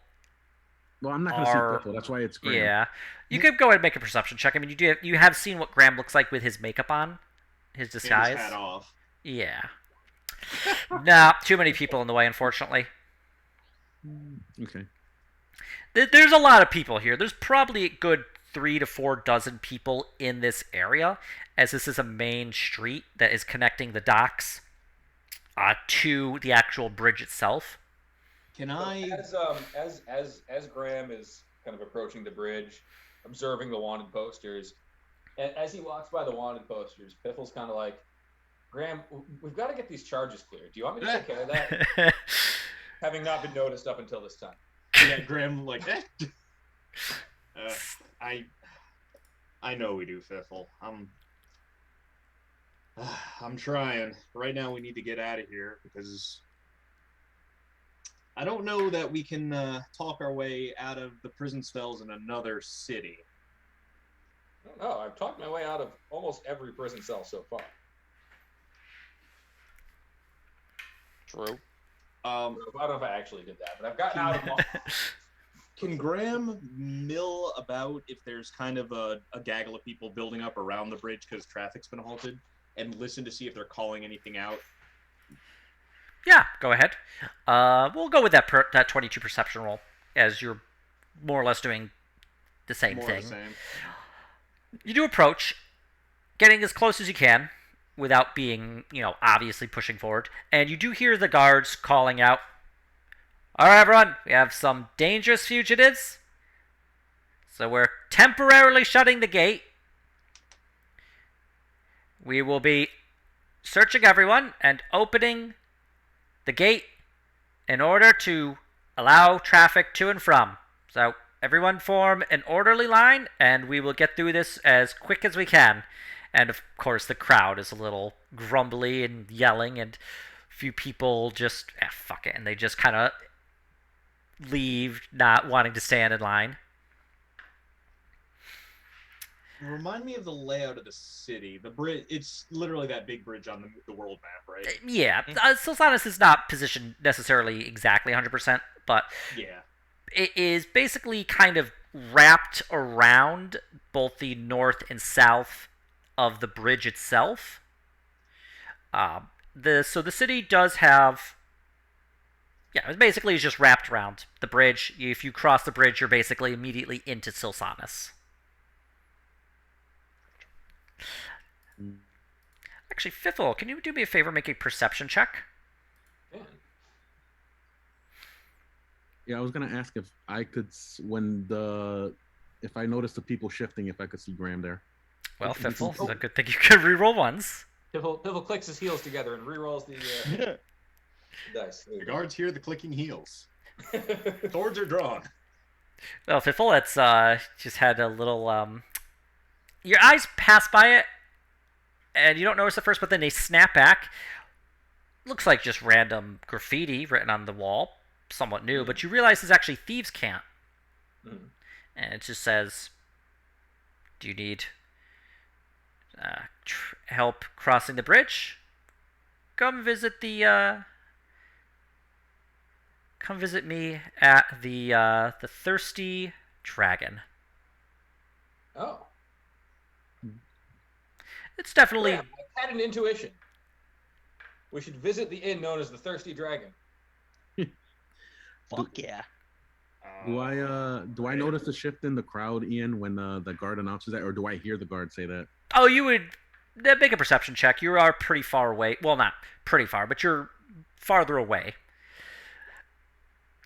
Well, I'm not going to see Fiffle. That's why it's Graham. Yeah, you could go ahead and make a perception check. I mean, you have seen what Graham looks like with his makeup on, his disguise. And his hat off. Yeah. Nah, too many people in the way, unfortunately. Okay. There's a lot of people here. There's probably a good 3 to 4 dozen people in this area, as this is a main street that is connecting the docks to the actual bridge itself. Can I? As Graham is kind of approaching the bridge, observing the wanted posters, as he walks by the wanted posters, Piffle's kind of like, Graham, we've got to get these charges cleared. Do you want me to take care of that? Having not been noticed up until this time. Yeah, Graham like. I know we do, Fiffle. I'm trying. Right now, we need to get out of here because I don't know that we can talk our way out of the prison cells in another city. I don't know. I've talked my way out of almost every prison cell so far. True. I don't know if I actually did that, but I've gotten out of them. Can Graham mill about if there's kind of a gaggle of people building up around the bridge because traffic's been halted, and listen to see if they're calling anything out? Yeah, go ahead. We'll go with that 22 perception roll, as you're more or less doing the same More thing. of the same. You do approach, getting as close as you can without being, obviously pushing forward, and you do hear the guards calling out, "All right, everyone, we have some dangerous fugitives, so we're temporarily shutting the gate. We will be searching everyone and opening the gate in order to allow traffic to and from. So everyone form an orderly line, and we will get through this as quick as we can." And of course, the crowd is a little grumbly and yelling, and a few people just, fuck it, and they just kind of leave, not wanting to stand in line. Remind me of the layout of the city. The bridge, it's literally that big bridge on the world map, right? Yeah, Silsanus is not positioned necessarily exactly 100%, but Yeah. it is basically kind of wrapped around both the north and south of the bridge itself. So the city does have... Yeah, it basically is just wrapped around the bridge. If you cross the bridge, you're basically immediately into Silsanus. Actually, Fiffle, can you do me a favor, make a perception check? Man. Yeah, I was gonna ask if I could, if I noticed the people shifting, if I could see Graham there. Well, Fiffle, it's a good thing you could reroll ones. Piffle clicks his heels together and rerolls the dice. The guards hear the clicking heels. Swords are drawn. Well, Fiffle, it's just had a little your eyes pass by it, and you don't notice at first, but then they snap back. Looks like just random graffiti written on the wall, somewhat new, but you realize it's actually thieves' camp. And it just says, "Do you need help crossing the bridge? Come visit me at the Thirsty Dragon." Oh. It's definitely... Graham, I had an intuition. We should visit the inn known as the Thirsty Dragon. Fuck yeah. Do I notice a shift in the crowd, Ian, when the guard announces that, or do I hear the guard say that? Oh, you would make a perception check. You are pretty far away. Well, not pretty far, but you're farther away.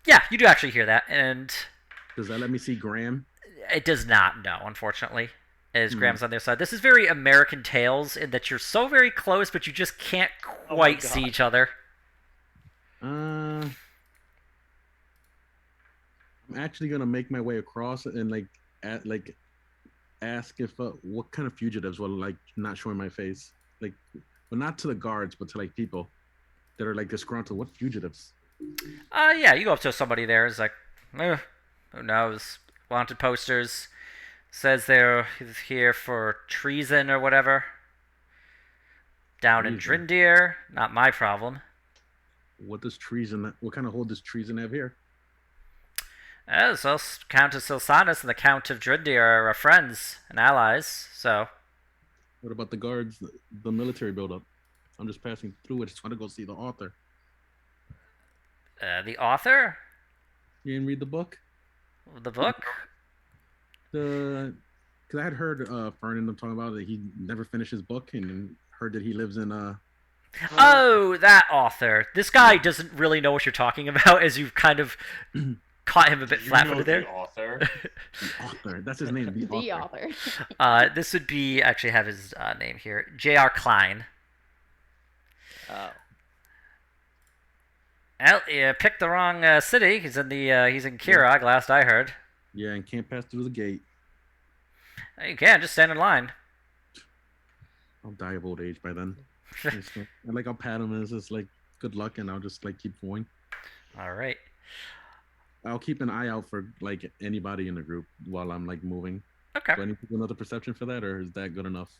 Yeah, you do actually hear that, and... Does that let me see Graham? It does not, no, unfortunately, as Graham's on their side. This is very American Tales in that you're so very close, but you just can't quite see each other. I'm actually gonna make my way across and ask if what kind of fugitives were not showing my face, but not to the guards, but to people that are disgruntled. What fugitives? Yeah, you go up to somebody there. It's like, who knows? Wanted posters. Says they're here for treason or whatever. Down in Drindir. Not my problem. What kind of hold does treason have here? So Count of Silsanus and the Count of Drindir are friends and allies, so... What about the guards, the military buildup? I'm just passing through it. Just want to go see the author. The author? You didn't read the book? The book? Because I had heard Fern and them talking about that he never finished his book, and heard that he lives in Oh, that author. This guy doesn't really know what you're talking about, as you've kind of caught him a bit flat-footed there. The author. The author. That's his name. The author. This would be, actually have his name here, J.R. Klein. Oh. Well, you picked the wrong city. He's in Kirog, last I heard. Yeah, and can't pass through the gate. You can just stand in line. I'll die of old age by then. I'll pat him and it's just like good luck, and I'll just like keep going. All right. I'll keep an eye out for like anybody in the group while I'm like moving. Okay. Do I need to do another perception for that, or is that good enough?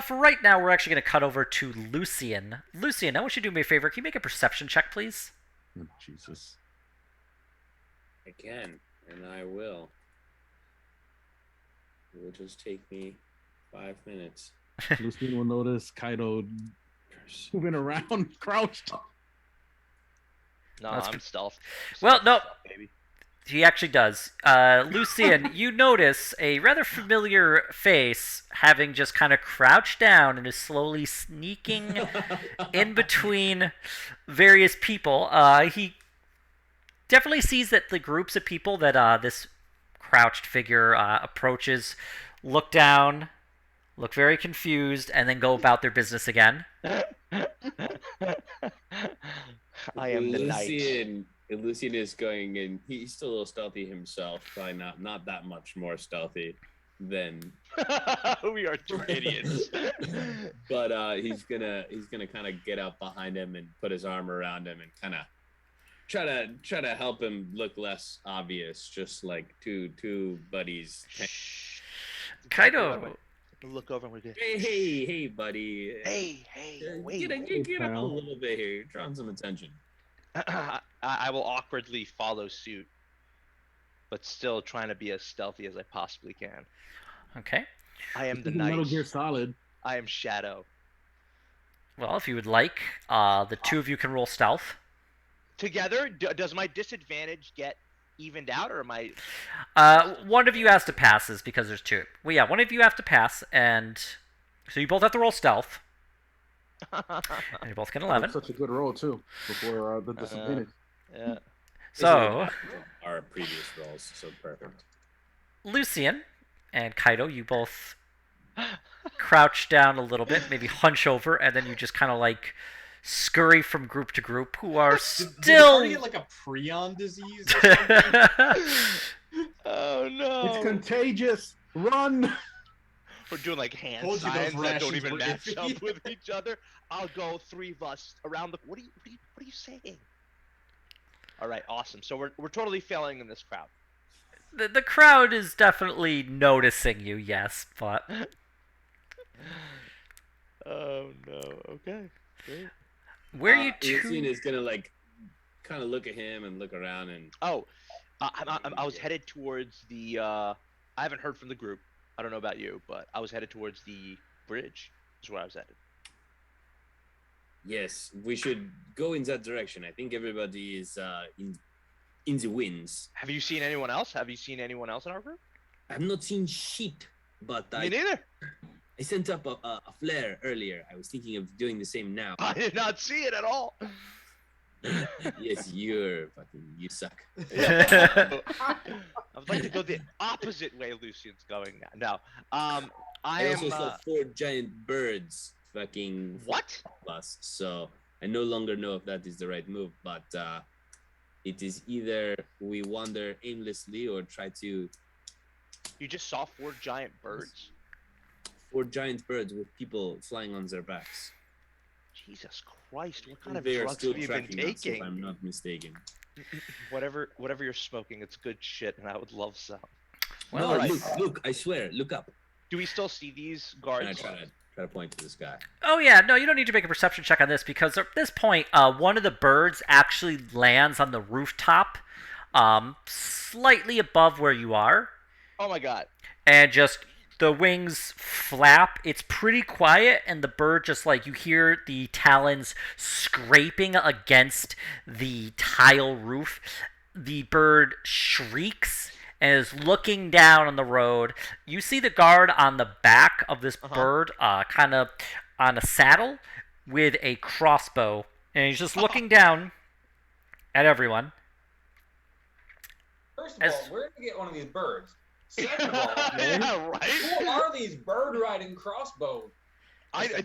For right now, we're actually going to cut over to Lucian. Lucian, I want you to do me a favor. Can you make a perception check, please? Oh, Jesus. I can, and I will. It will just take me 5 minutes. Lucian will notice Kaido moving around, crouched. No, That's I'm good. stealth. Well, no. Stealth, baby. He actually does. Lucian, you notice a rather familiar face having just kind of crouched down and is slowly sneaking in between various people. He definitely sees that the groups of people that this crouched figure approaches look down, look very confused, and then go about their business again. I am the knight. Lucian is going in. He's still a little stealthy himself. Probably not that much more stealthy than. We are two idiots. But he's gonna kind of get up behind him and put his arm around him and kind of try to help him look less obvious, just like two buddies. Kaido. Look over and we're good. Hey, buddy. Hey, wait. Get up a little bit here. You're drawing some attention. I will awkwardly follow suit, but still trying to be as stealthy as I possibly can. Okay. I am the Metal knight. Gear Solid. I am Shadow. Well, if you would like, the two of you can roll stealth. Together, does my disadvantage get evened out, or am I? One of you has to pass this because there's two. Well, yeah, one of you have to pass, and so you both have to roll stealth. And you both get 11. Such a good roll too before the disadvantage. Yeah. So, Our previous rolls, so perfect. Lucian and Kaido, you both crouch down a little bit, maybe hunch over, and then you just kind of like scurry from group to group who are Did still... the party get like a prion disease or something? Oh no! It's contagious. Run! We're doing like hand Told you those signs that don't rations even were match iffy. up with each other. I'll go three of us around the. What are you saying? All right, awesome. So we're totally failing in this crowd. The crowd is definitely noticing you, yes, but... Oh no. Okay. Great. Where you Lucian two... is gonna like kind of look at him and look around and. Oh, I was headed towards the. I haven't heard from the group. I don't know about you, but I was headed towards the bridge. Is where I was headed. Yes, we should go in that direction. I think everybody is in the winds. Have you seen anyone else? Have you seen anyone else in our group? I've not seen shit, but Me neither. I sent up a flare earlier. I was thinking of doing the same now. I did not see it at all. Yes, you suck. I would like to go the opposite way Lucian's going now. No, I am. also saw 4 giant birds fucking What? us, so I no longer know if that is the right move, but it is either we wander aimlessly or try to. You just saw 4 giant birds? 4 giant birds with people flying on their backs. Jesus Christ! What kind of They are drugs still have you been tracking us, if taking? I'm not mistaken. Whatever you're smoking, it's good shit, and I would love some. Well, No, alright. look! I swear, look up. Do we still see these And I guards? try to point to this guy. Oh yeah, no, you don't need to make a perception check on this because at this point, one of the birds actually lands on the rooftop, slightly above where you are, Oh my god! and just the wings flap. It's pretty quiet, and the bird just like you hear the talons scraping against the tile roof. The bird shrieks and is looking down on the road. You see the guard on the back of this bird, kind of on a saddle with a crossbow, and he's just looking down at everyone. First of all, where did you get one of these birds? Second of all, Yeah, right. who are these bird riding crossbows?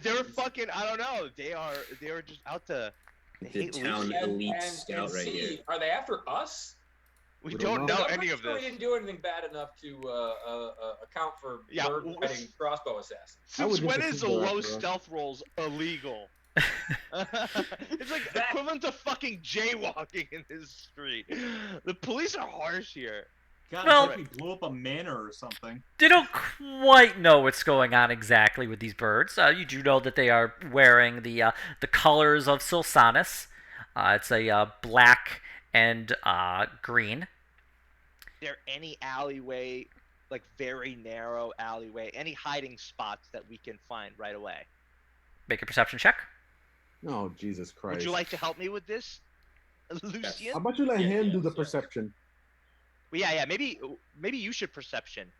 They're fucking. I don't know. They are just out to They The hate town Lucy. elite scout right C, here. are they after us? We We don't don't know know. I'm any pretty of sure this. we didn't do anything bad enough to account for Yeah, bird riding crossbow assassins. I would Since just when is assume they're low after us. stealth rolls illegal? It's like equivalent to fucking jaywalking in this street. The police are harsh here. God, Well- it's like we blew up a manor or something. They don't quite know what's going on exactly with these birds. You do know that they are wearing the colors of Silsanus. It's a black and green. Is there any alleyway, like very narrow alleyway, any hiding spots that we can find right away? Make a perception check. Oh, Jesus Christ. Would you like to help me with this, Lucian? How about you let Yeah, him do yes, the yes. perception? Well, yeah, maybe you should perception,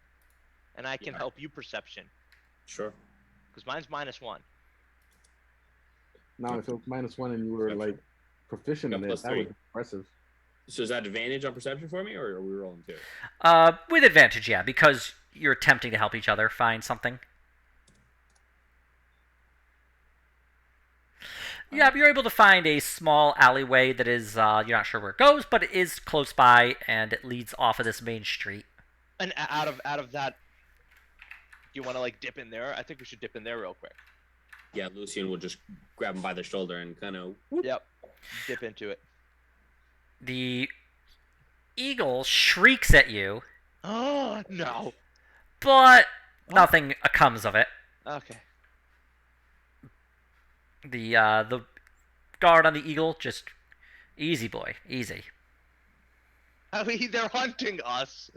and I can Yeah. help you perception, Sure. because mine's -1. Now, if it was -1 and you were Perception. like proficient in Got it, plus that would three. be impressive. So is that advantage on perception for me, or are we rolling two? With advantage, yeah, because you're attempting to help each other find something. Yeah, but you're able to find a small alleyway that is, you're not sure where it goes, but it is close by, and it leads off of this main street. And out of that, you want to like dip in there? I think we should dip in there real quick. Yeah, Lucian will just grab him by the shoulder and kind of. Yep, dip into it. The eagle shrieks at you, Oh no. but nothing comes of it. Okay. The guard on the eagle just easy, boy, easy. I mean, they're hunting us.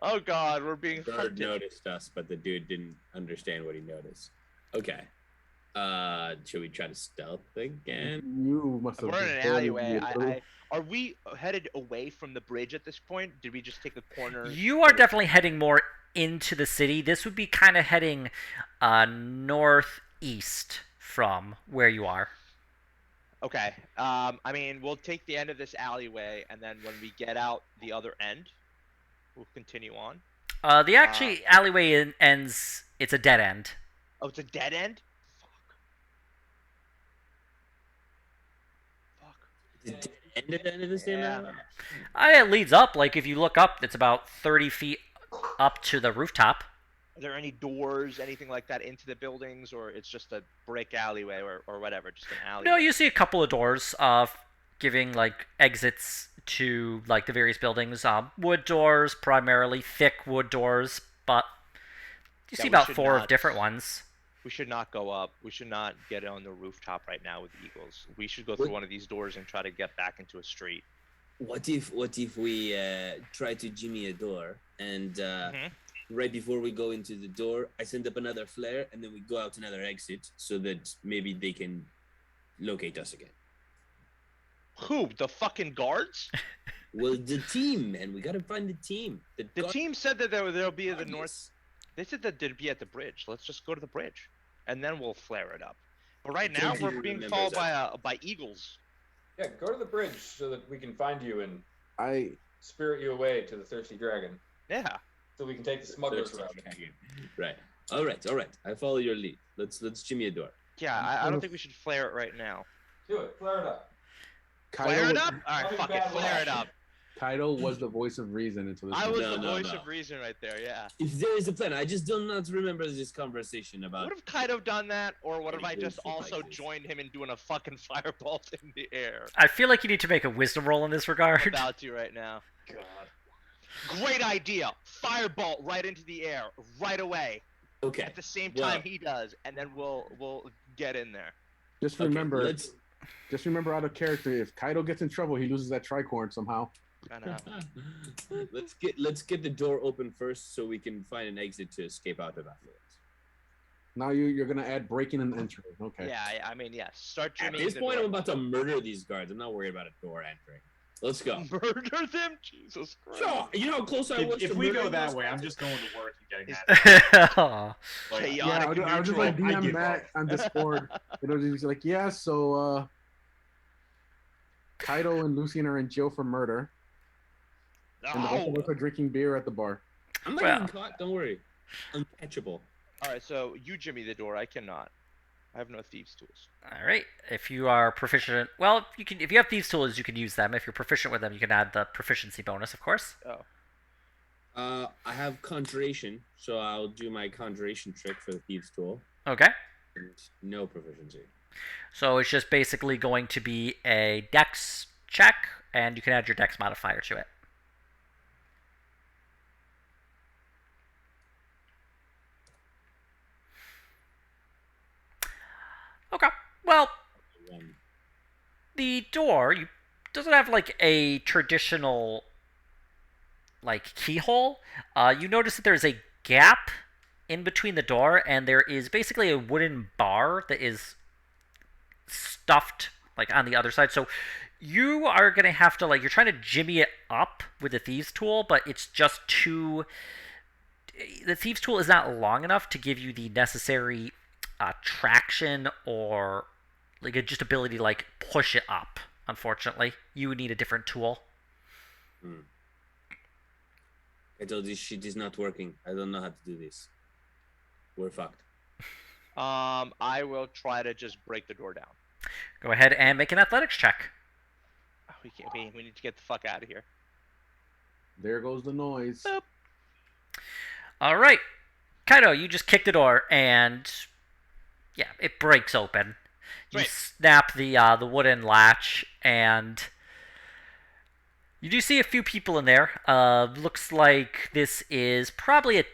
Oh god, we're being Bird hunted. noticed us, but the dude didn't understand what he noticed. Okay. Should we try to stealth again? You must have. We're in an been alleyway. burning Are we headed away from the bridge at this point? Did we just take a corner? You are definitely heading more into the city. This would be kind of heading northeast from where you are. Okay. I mean, we'll take the end of this alleyway, and then when we get out the other end, we'll continue on. The actually alleyway ends. It's a dead end. Oh, it's a dead end? Fuck. The end of the same Yeah. alley? It leads up. Like if you look up, it's about 30 feet up to the rooftop. Are there any doors, anything like that into the buildings, or it's just a brick alleyway or whatever, just an alleyway? No, you see a couple of doors giving like exits to like the various buildings. Wood doors, primarily thick wood doors, but you Yeah, see we about should 4 of not- different ones. We should not go up. We should not get on the rooftop right now with the Eagles. We should go through one of these doors and try to get back into a street. What if we try to jimmy a door and Mhm. right before we go into the door, I send up another flare and then we go out another exit so that maybe they can locate us again. Who? The fucking guards? Well, the team, man, we gotta find the team. The guard- team said that they'll be at the north. Yes. They said that they'd be at the bridge. Let's just go to the bridge, and then we'll flare it up. But right now Don't we're even being remember followed that. by eagles. Yeah, go to the bridge so that we can find you and I spirit you away to the thirsty dragon, Yeah. so we can take the smugglers around. Right. All right. I follow your lead. Let's jimmy a door. Yeah. I don't think we should flare it right now. Do it. Flare it up. Flare it Kaido, up? All right. Fuck it. Bad Flare it luck. up. Kaido was the voice of reason until this. I was No, the no, voice no. of reason right there. Yeah. If there is a plan, I just do not remember this conversation about. What if Kaido done that, or what if I Any just bullshit also like this. joined him in doing a fucking fireball in the air? I feel like you need to make a wisdom roll in this I'm regard. about to right now. God. Great idea. Firebolt right into the air right away Okay. at the same well- time he does, and then we'll get in there. Just Okay, remember, let's- just remember out of character. If Kaido gets in trouble, he loses that tricorn somehow. I know. let's get the door open first so we can find an exit to escape out of afterwards. Now you're gonna add breaking and entering. Okay. Yeah, I mean, yes. Start At jimmying this the point, door. I'm about to murder these guards. I'm not worried about a door entering. Let's go. Murder them, Jesus Christ. Sure. You know how close I was If to we go murdering that those way, I'm guys? just going to work and getting Is- that. Aw. Like, Chaotic Yeah, and I was just like neutral. I DM give Matt up. on Discord. He's like, yeah, so Kaido and Lucian are in jail for murder, and the rest of No. us are drinking beer at the bar. I'm not Well- getting caught. Don't worry. Uncatchable. All right, so you jimmy the door. I cannot. I have no thieves' tools. All right. If you are proficient, well, you can. If you have thieves' tools, you can use them. If you're proficient with them, you can add the proficiency bonus, of course. Oh. I have conjuration, so I'll do my conjuration trick for the thieves' tool. Okay. And no proficiency. So it's just basically going to be a dex check, and you can add your dex modifier to it. Okay. Well, the door doesn't have like a traditional like keyhole. You notice that there's a gap in between the door, and there is basically a wooden bar that is stuffed like on the other side. So you are gonna have to like you're trying to jimmy it up with the thieves tool, but it's just too. The thieves tool is not long enough to give you the necessary traction or like a just ability to like push it up. Unfortunately, you would need a different tool. I told you shit is not working. I don't know how to do this. We're fucked. I will try to just break the door down. Go ahead and make an athletics check. Oh, we can't. We need to get the fuck out of here. There goes the noise. Boop. All right, Kaido, you just kick the door, and yeah, it breaks open. You Great. snap the wooden latch, and you do see a few people in there. Looks like this is probably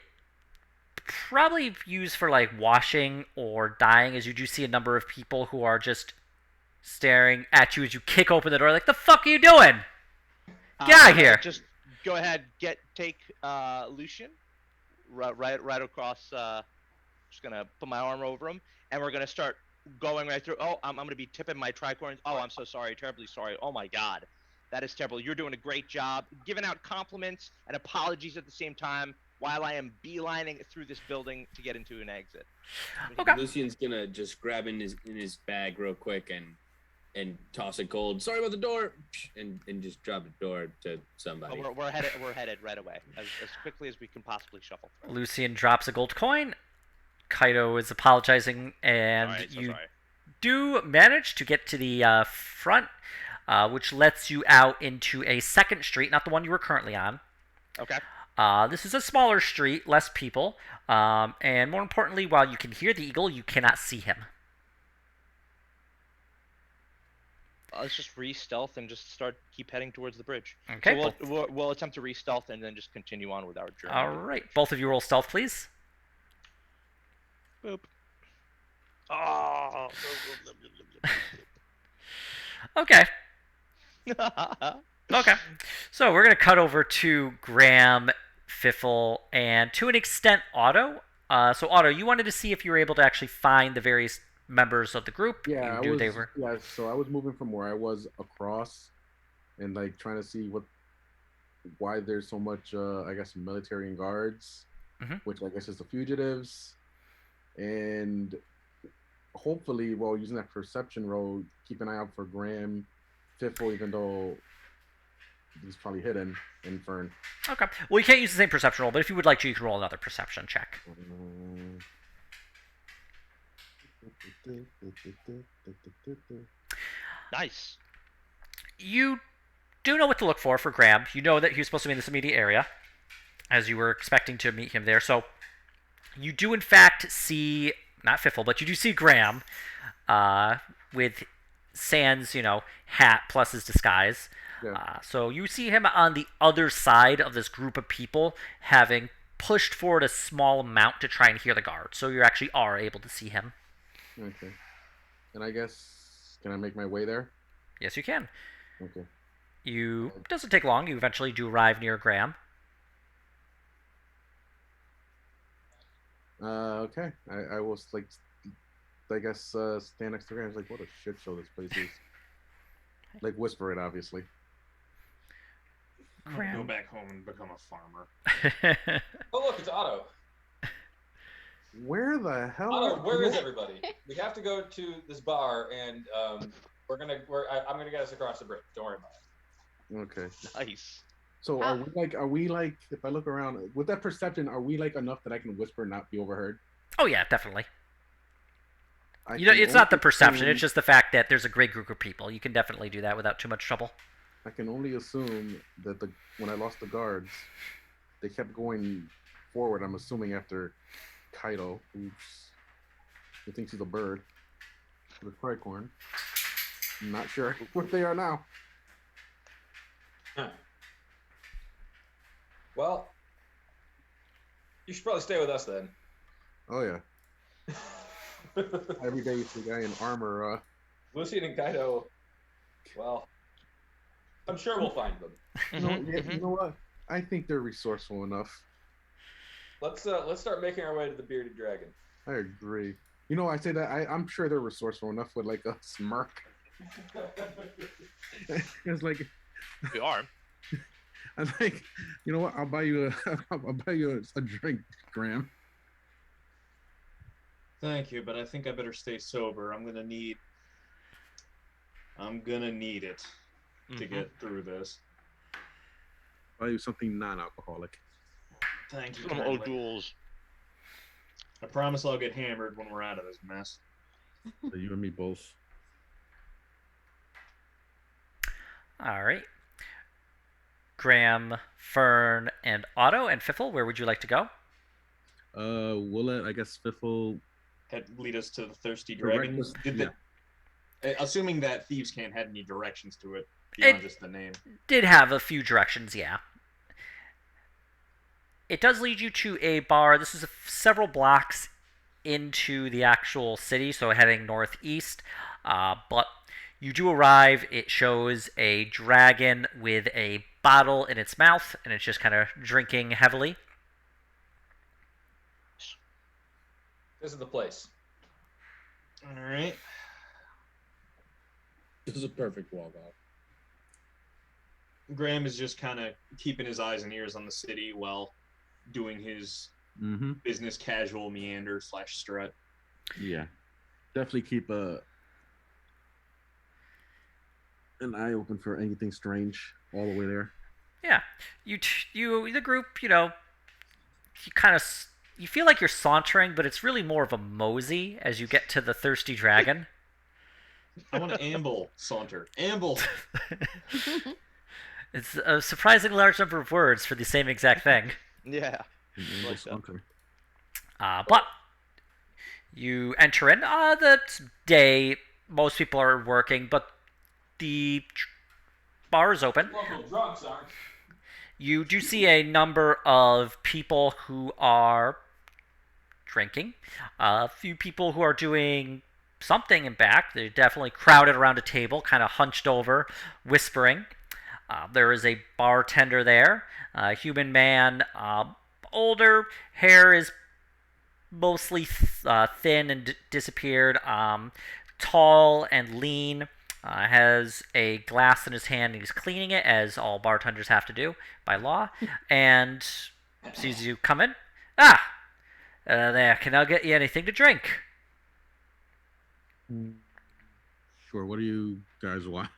used for like washing or dyeing, as you do see a number of people who are just staring at you as you kick open the door. Like, the fuck are you doing? Get out of here! Just go ahead. Take Lucian right across. Just gonna put my arm over him, and we're gonna start going right through. Oh, I'm gonna be tipping my tricorns. Oh, I'm so sorry, terribly sorry. Oh my god, that is terrible. You're doing a great job, giving out compliments and apologies at the same time, while I am beelining through this building to get into an exit. Okay. Lucian's gonna just grab in his bag real quick and toss a gold. Sorry about the door, and just drop the door to somebody. Oh, we're headed right away as quickly as we can possibly shuffle through. Lucian drops a gold coin. Kaido is apologizing, and you do manage to get to the front, which lets you out into a second street, not the one you were currently on. Okay. This is a smaller street, less people, and more importantly, while you can hear the eagle, you cannot see him. Let's just re-stealth and just keep heading towards the bridge. Okay. So we'll attempt to re-stealth and then just continue on with our journey. All right. Both of you roll stealth, please. Boop. Oh. Okay. Okay. So we're going to cut over to Graham, Fiffle, and to an extent, Otto. So Otto, you wanted to see if you were able to actually find the various members of the group. Yeah, you so I was moving from where I was across, and like trying to see why there's so much, I guess, military and guards, which I guess is the fugitives, and hopefully, while using that perception roll, keep an eye out for Graham, Fiffle, even though he's probably hidden in Fern. Okay. Well, you can't use the same perception roll, but if you would like to, you can roll another perception check. Nice. You do know what to look for Graham. You know that he was supposed to be in this immediate area, as you were expecting to meet him there. So you do, in fact, see, not Fiffle, but you do see Graham with Sans, hat plus his disguise. Yeah. So you see him on the other side of this group of people, having pushed forward a small amount to try and hear the guard. So you actually are able to see him. Okay. And I guess, can I make my way there? Yes, you can. Okay. It doesn't take long. You eventually do arrive near Graham. Okay. I was like, I guess, stand next to Graham. I was like, what a shit show this place is. Like, whisper it, obviously. Graham. Go back home and become a farmer. Oh, look, it's Otto. Where the hell? Otto, where is everybody? We have to go to this bar, and I'm gonna get us across the bridge. Don't worry about it. Okay. Nice. So are we like, if I look around with that perception, are we like enough that I can whisper and not be overheard? Oh yeah, definitely. I You know, can it's not the only perception; it's assume, just the fact that there's a great group of people. You can definitely do that without too much trouble. I can only assume that the when I lost the guards, they kept going forward. I'm assuming after Kaido, who thinks he's a bird, with a tricorn. I'm not sure what they are now. Huh. Well, you should probably stay with us then. Oh yeah, every day you see a guy in armor. Lucian and Kaido. Well, I'm sure we'll find them. You know what? I think they're resourceful enough. Let's start making our way to the bearded dragon. I agree. You know, I say that I'm sure they're resourceful enough with like a smirk. It's like We are. I'm like, you know what? I'll buy you a drink, Graham. Thank you, but I think I better stay sober. I'm gonna need it to get through this. Buy you something non-alcoholic. Thank you. Some kindly. O'Douls. I promise I'll get hammered when we're out of this mess. So you and me both. All right. Graham, Fern, and Otto, and Fiffle, where would you like to go? We'll let, I guess, Fiffle Lead us to the thirsty direct dragon. us- Assuming that Thieves' Cant had any directions to it beyond It- just the name. Did have a few directions, yeah. It does lead you to a bar. This is several blocks into the actual city, so heading northeast. But you do arrive. It shows a dragon with a bottle in its mouth, and it's just kind of drinking heavily. This is the place. All right. This is a perfect walk off. Graham is just kind of keeping his eyes and ears on the city while doing his Mm-hmm. business casual meander / strut. Yeah. Definitely keep an eye open for anything strange all the way there. Yeah, the group, you know, you kind of you feel like you're sauntering, but it's really more of a mosey as you get to the thirsty dragon. I want to amble, saunter, amble. It's a surprisingly large number of words for the same exact thing. Yeah. Like that. But you enter in. The day, most people are working, but the bar is open. Local drunks aren't. You do see a number of people who are drinking. A few people who are doing something in back. They're definitely crowded around a table, kind of hunched over, whispering. There is a bartender there, a human man, older, hair is mostly thin and disappeared, tall and lean, has a glass in his hand and he's cleaning it, as all bartenders have to do by law, and sees you come in. There, can I get you anything to drink? Sure. What do you guys want?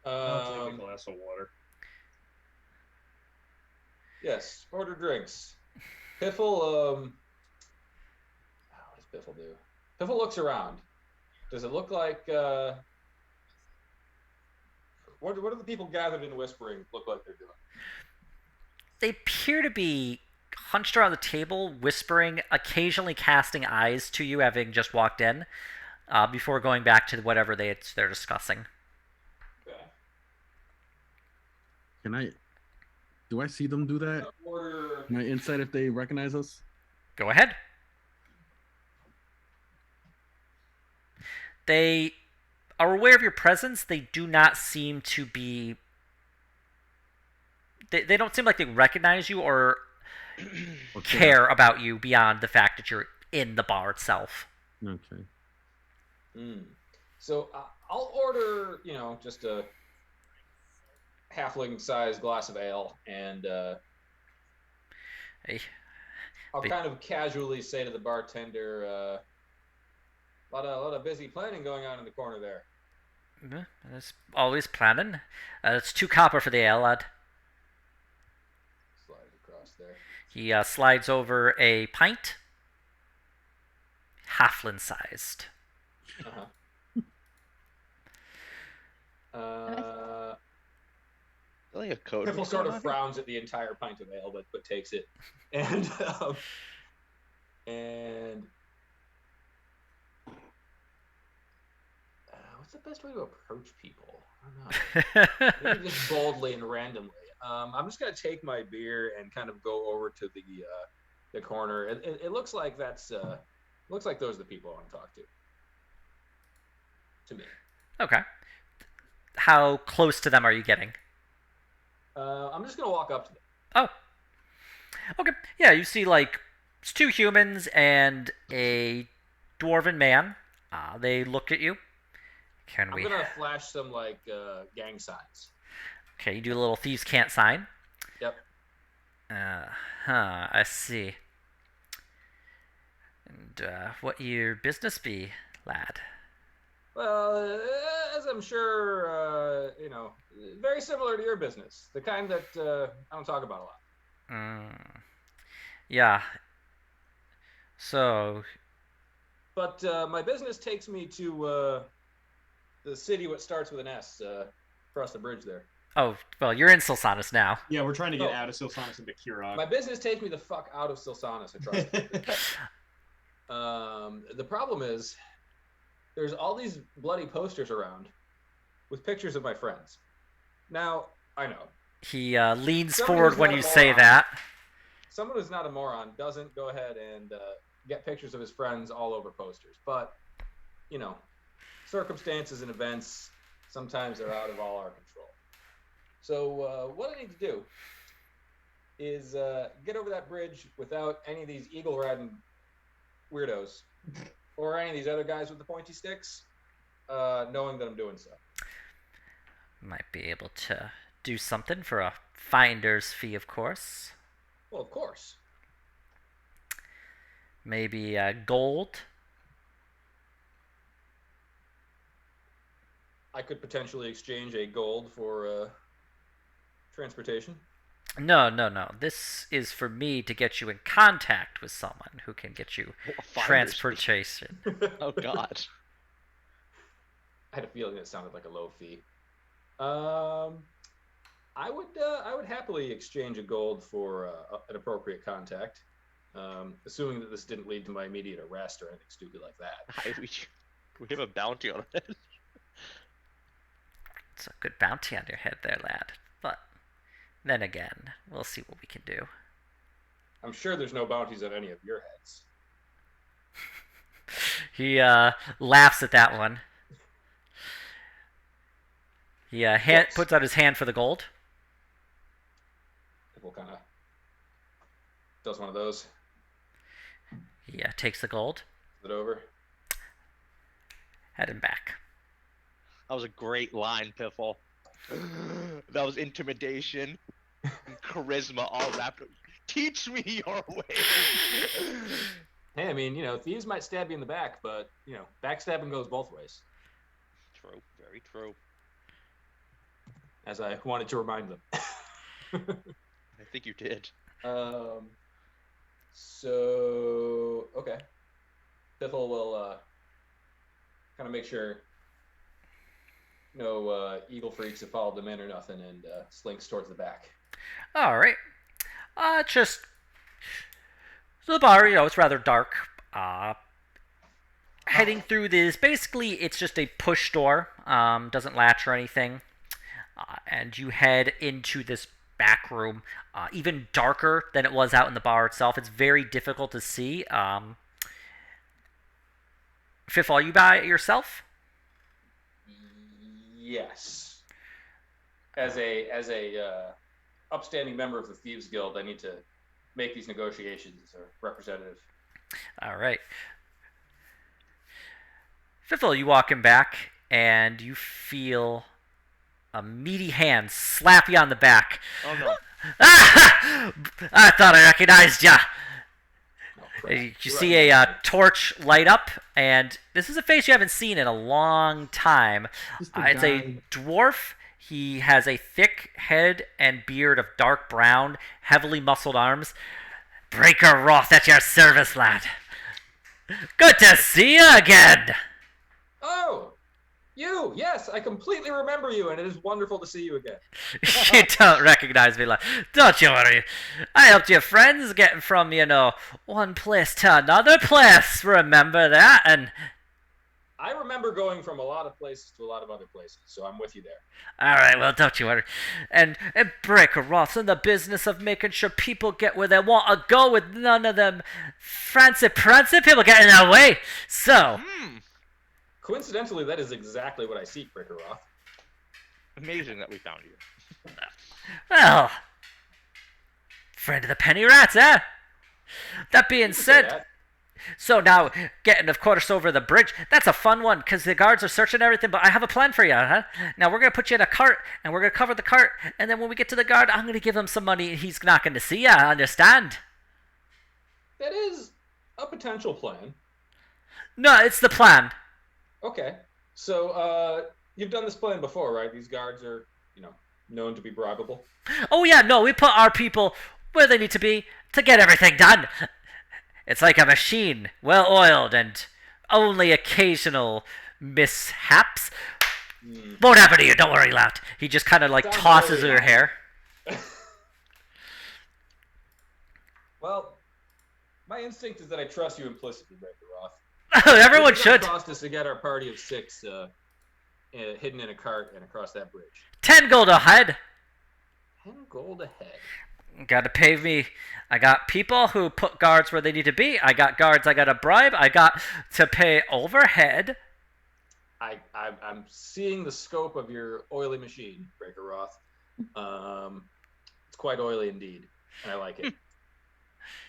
I'll take a glass of water. Yes, order drinks. Piffle, what does Piffle do? Piffle looks around. Does it look like, what do the people gathered in Whispering look like they're doing? They appear to be hunched around the table, whispering, occasionally casting eyes to you, having just walked in, before going back to whatever they're discussing. Okay. Do I see them do that? Order. Can I insight if they recognize us? Go ahead. They are aware of your presence. They do not seem to be... They don't seem like they recognize you or care about you beyond the fact that you're in the bar itself. Okay. So I'll order, just a halfling-sized glass of ale, and Hey, I'll kind of casually say to the bartender, a lot of busy planning going on in the corner there. that's always planning. It's 2 copper for the ale, lad. Slide it across there. He slides over a pint. halfling-sized. Uh-huh. Really a code. Piffle sort of frowns at the entire pint of ale, but takes it, and what's the best way to approach people? I don't know. Maybe just boldly and randomly. I'm just gonna take my beer and kind of go over to the corner. It looks like looks like those are the people I want to talk to. To me. Okay. How close to them are you getting? I'm just gonna walk up to them. Oh. Okay. Yeah, you see like it's two humans and a dwarven man. They look at you. I'm gonna flash some like gang signs. Okay, you do a little thieves can't sign. Yep. I see. And what your business be, lad? Well, as I'm sure you know, very similar to your business, the kind that I don't talk about a lot. Yeah. So. But my business takes me to the city what starts with an S, across the bridge there. Oh, well, you're in Silsanus now. Yeah, we're trying to get out of Silsanus into Kirok. My business takes me the fuck out of Silsanus. The problem is, there's all these bloody posters around with pictures of my friends. Now, I know. He leans forward when you say that. Someone who's not a moron doesn't go ahead and get pictures of his friends all over posters. But, you know, circumstances and events, sometimes they're out of all our control. So what I need to do is get over that bridge without any of these eagle-riding weirdos or any of these other guys with the pointy sticks, knowing that I'm doing so. Might be able to do something for a finder's fee, of course. Well, of course. Maybe gold? I could potentially exchange a gold for transportation. No. This is for me to get you in contact with someone who can get you transportation. Oh, God. I had a feeling it sounded like a low fee. I would happily exchange a gold for an appropriate contact, assuming that this didn't lead to my immediate arrest or anything stupid like that. We have a bounty on it. It's a good bounty on your head there, lad. But then again, we'll see what we can do. I'm sure there's no bounties on any of your heads. He laughs at that one. He puts out his hand for the gold. People kind of does one of those. He takes the gold. Is it over? Head him back. That was a great line, Piffle. That was intimidation and charisma all wrapped up. Teach me your way. Hey, I mean, you know, thieves might stab you in the back, but, you know, backstabbing goes both ways. True, very true. As I wanted to remind them. I think you did. So, okay. Piffle will kind of make sure no eagle freaks have followed them in or nothing, and slinks towards the back. All right. Just so the bar, you know, it's rather dark. Heading through this, basically, it's just a push door. Doesn't latch or anything. And you head into this back room, even darker than it was out in the bar itself. It's very difficult to see. Fifth, are you by yourself? Yes. As a upstanding member of the Thieves Guild, I need to make these negotiations as a representative. All right. Fifthel, you walk him back, and you feel a meaty hand slap you on the back. Oh, no. Ah! I thought I recognized ya. Oh, You see a torch light up, and this is a face you haven't seen in a long time. It's a dwarf. He has a thick head and beard of dark brown, heavily muscled arms. Breaker Roth at your service, lad. Good to see you again. Oh, you! Yes, I completely remember you, and it is wonderful to see you again. You don't recognize me, don't you worry. I helped your friends get from, one place to another place. Remember that? And I remember going from a lot of places to a lot of other places, so I'm with you there. all right, well, don't you worry. And Breaker Roth's in the business of making sure people get where they want to go with none of them fancy-prancy people getting in their way. So, Coincidentally, that is exactly what I seek, Breaker Roth. Amazing that we found you. well, friend of the Penny Rats, eh? That being You can say said, that. so now getting, of course, over the bridge, that's a fun one because the guards are searching everything, but I have a plan for you, huh? Now we're going to put you in a cart and we're going to cover the cart, and then when we get to the guard, I'm going to give him some money and he's not going to see you, understand? That is a potential plan. No, it's the plan. Okay, so you've done this plan before, right? These guards are, known to be bribable. Oh yeah, no, we put our people where they need to be to get everything done. It's like a machine, well oiled, and only occasional mishaps. Won't happen to you, don't worry, Lout. He just kind of like Sounds tosses very her hair. Well, my instinct is that I trust you implicitly, Breaker Roth. Everyone It's gonna should. cost us to get our party of 6 hidden in a cart and across that bridge. 10 gold a head. 10 gold ahead. Gotta pay me. I got people who put guards where they need to be. I got guards I gotta bribe. I got to pay overhead. I'm seeing the scope of your oily machine, Breaker Roth. It's quite oily indeed, and I like it.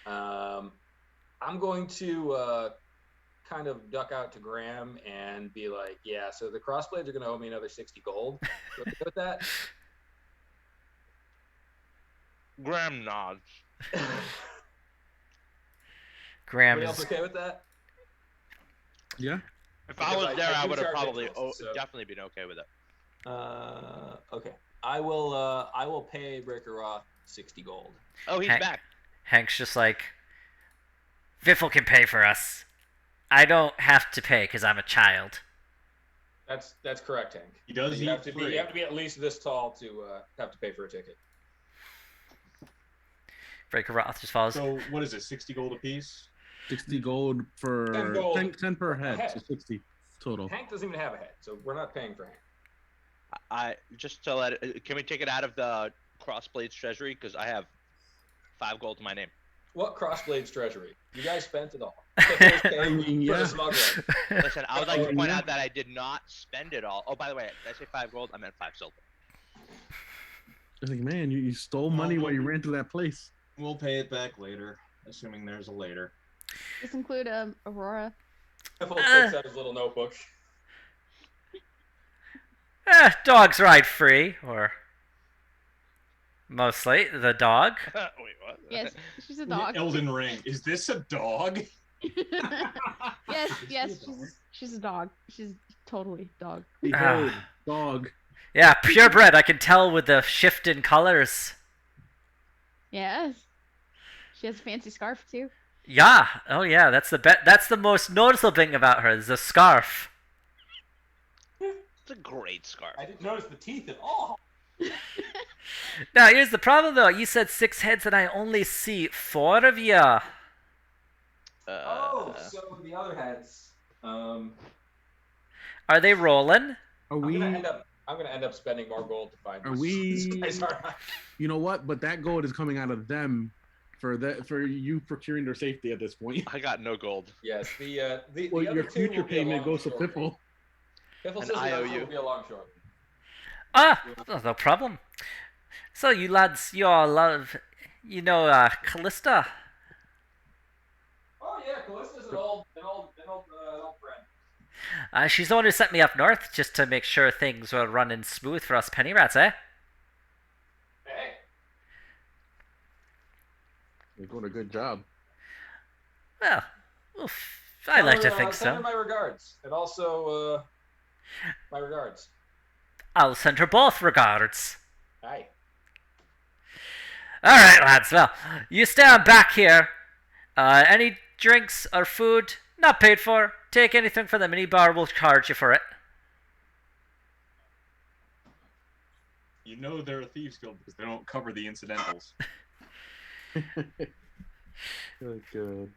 I'm going to kind of duck out to Graham and be like, yeah, so the crossblades are going to owe me another 60 gold. You okay with that? Graham nods. Graham Everybody else is. okay with that? Yeah. If I Because was there, I I do would have charge probably interest, so- definitely been okay with it. Okay. I will pay Breaker Roth 60 gold. Oh, he's Hank. back. Hank's just like, Viffle can pay for us. I don't have to pay because I'm a child. That's correct, Hank. He does You eat have to be free. at least this tall to have to pay for a ticket. Breaker Roth just follows. So what is it? 60 gold apiece. 60 gold for 10 gold 10 per a head, head. so 60 total. Hank doesn't even have a head, so we're not paying for Hank. I just to let it, can we take it out of the Crossblades treasury because I have 5 gold to my name. What Crossblades treasury? You guys spent it all. Except for I mean, for the yeah. smuggler. Listen, I would like to Oh, point yeah. out that I did not spend it all. Oh, by the way, did I say 5 gold? I meant 5 silver. I was like, man, you stole money while you ran to that place. We'll pay it back later, assuming there's a later. Just include Aurora. Piffle takes out his little notebook. Dogs ride free, or mostly the dog. Wait, what? Yes, she's a dog. Elden Ring. Is this a dog? yes, she's a dog. She's totally dog. Behold, dog. Yeah, purebred. I can tell with the shift in colors. Yes. She has a fancy scarf too. Yeah. Oh yeah. That's the most noticeable thing about her is the scarf. It's a great scarf. I didn't notice the teeth at all. Now here's the problem though. You said 6 heads, and I only see 4 of you. So the other heads. Are they rolling? Are I'm we? gonna end up spending more gold to find. Are these we- guys are- You know what? But that gold is coming out of them for you procuring their safety at this point. I got no gold. Yes, the Well, other your two future will be along payment goes to shortly. Piffle. Piffle An says the other two IOU. will be along shortly. No problem. So you lads, you all love, Callista. Oh yeah, Callista's an old friend. She's the one who sent me up north just to make sure things were running smooth for us penny rats, eh? Hey, You're doing a good job. Well, I like to think send her so. my regards, and also my regards. I'll send her both regards. Hi. Alright, lads, well, you stand back here. Any drinks or food? Not paid for. Take anything from the minibar, we'll charge you for it. You know they're a thieves guild because they don't cover the incidentals. Good.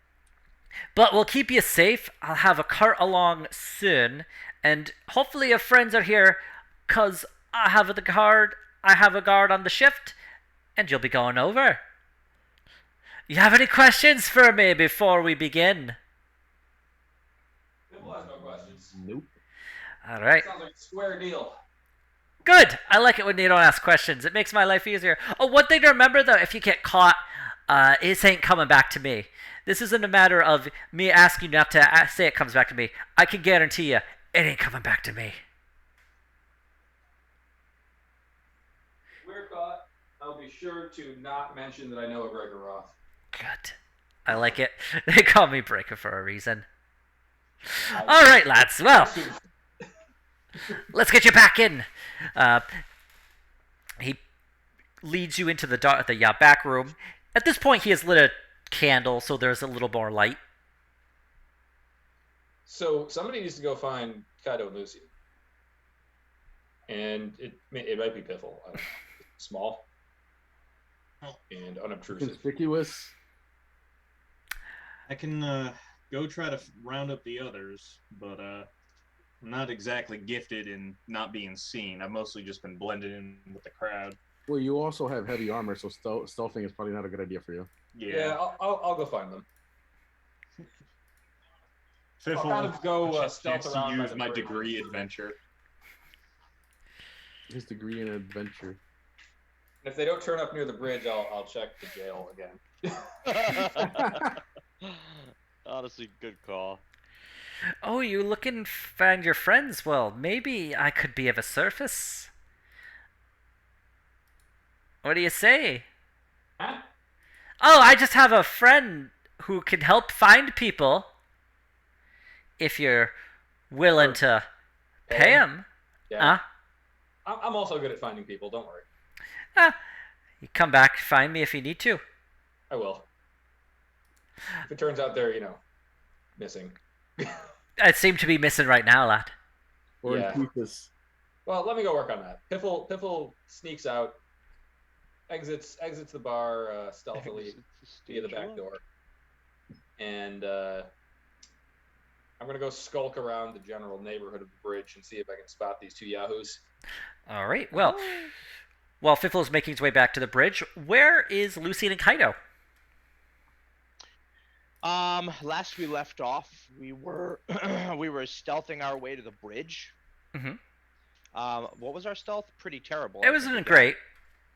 But we'll keep you safe. I'll have a cart along soon, and hopefully your friends are here, cause I have a guard on the shift, and you'll be going over. You have any questions for me before we begin? We'll ask no questions. Nope. All right. Sounds like a square deal. Good. I like it when you don't ask questions. It makes my life easier. Oh, one thing to remember though, if you get caught, it ain't coming back to me. This isn't a matter of me asking you not to say it comes back to me. I can guarantee you, it ain't coming back to me. We're caught. I'll be sure to not mention that I know a Gregor Roth. Good. I like it. They call me Breaker for a reason. All right, lads. Well, let's get you back in. He leads you into the back room. At this point, he has lit a candle, so there's a little more light. So somebody needs to go find Kaido and Lucy. And it might be Piffle. I don't know. Small and unobtrusive. Conspicuous. I can go try to round up the others, but I'm not exactly gifted in not being seen. I've mostly just been blended in with the crowd. Well, you also have heavy armor, so stealthing is probably not a good idea for you. Yeah, I'll go find them. Fiffle, I'll kind of go stealth chance around to by use the my bridge. degree adventure. His degree in adventure. If they don't turn up near the bridge, I'll check the jail again. Honestly, good call. Oh, you looking to find your friends? Well, maybe I could be of a service. What do you say? Huh? Oh, I just have a friend who can help find people. If you're willing to pay him. Yeah. I'm also good at finding people. Don't worry. You come back, find me if you need to. I will. If it turns out they're, missing. I seem to be missing right now, lad. Or Yeah. in pieces. Well, let me go work on that. Piffle sneaks out, exits the bar stealthily via the back door, and I'm gonna go skulk around the general neighborhood of the bridge and see if I can spot these two yahoos. All right. Well, while Fiffle is making his way back to the bridge, where is Lucian and Kaido? Last we left off, we were we were stealthing our way to the bridge. Mhm. What was our stealth? Pretty terrible. It wasn't great.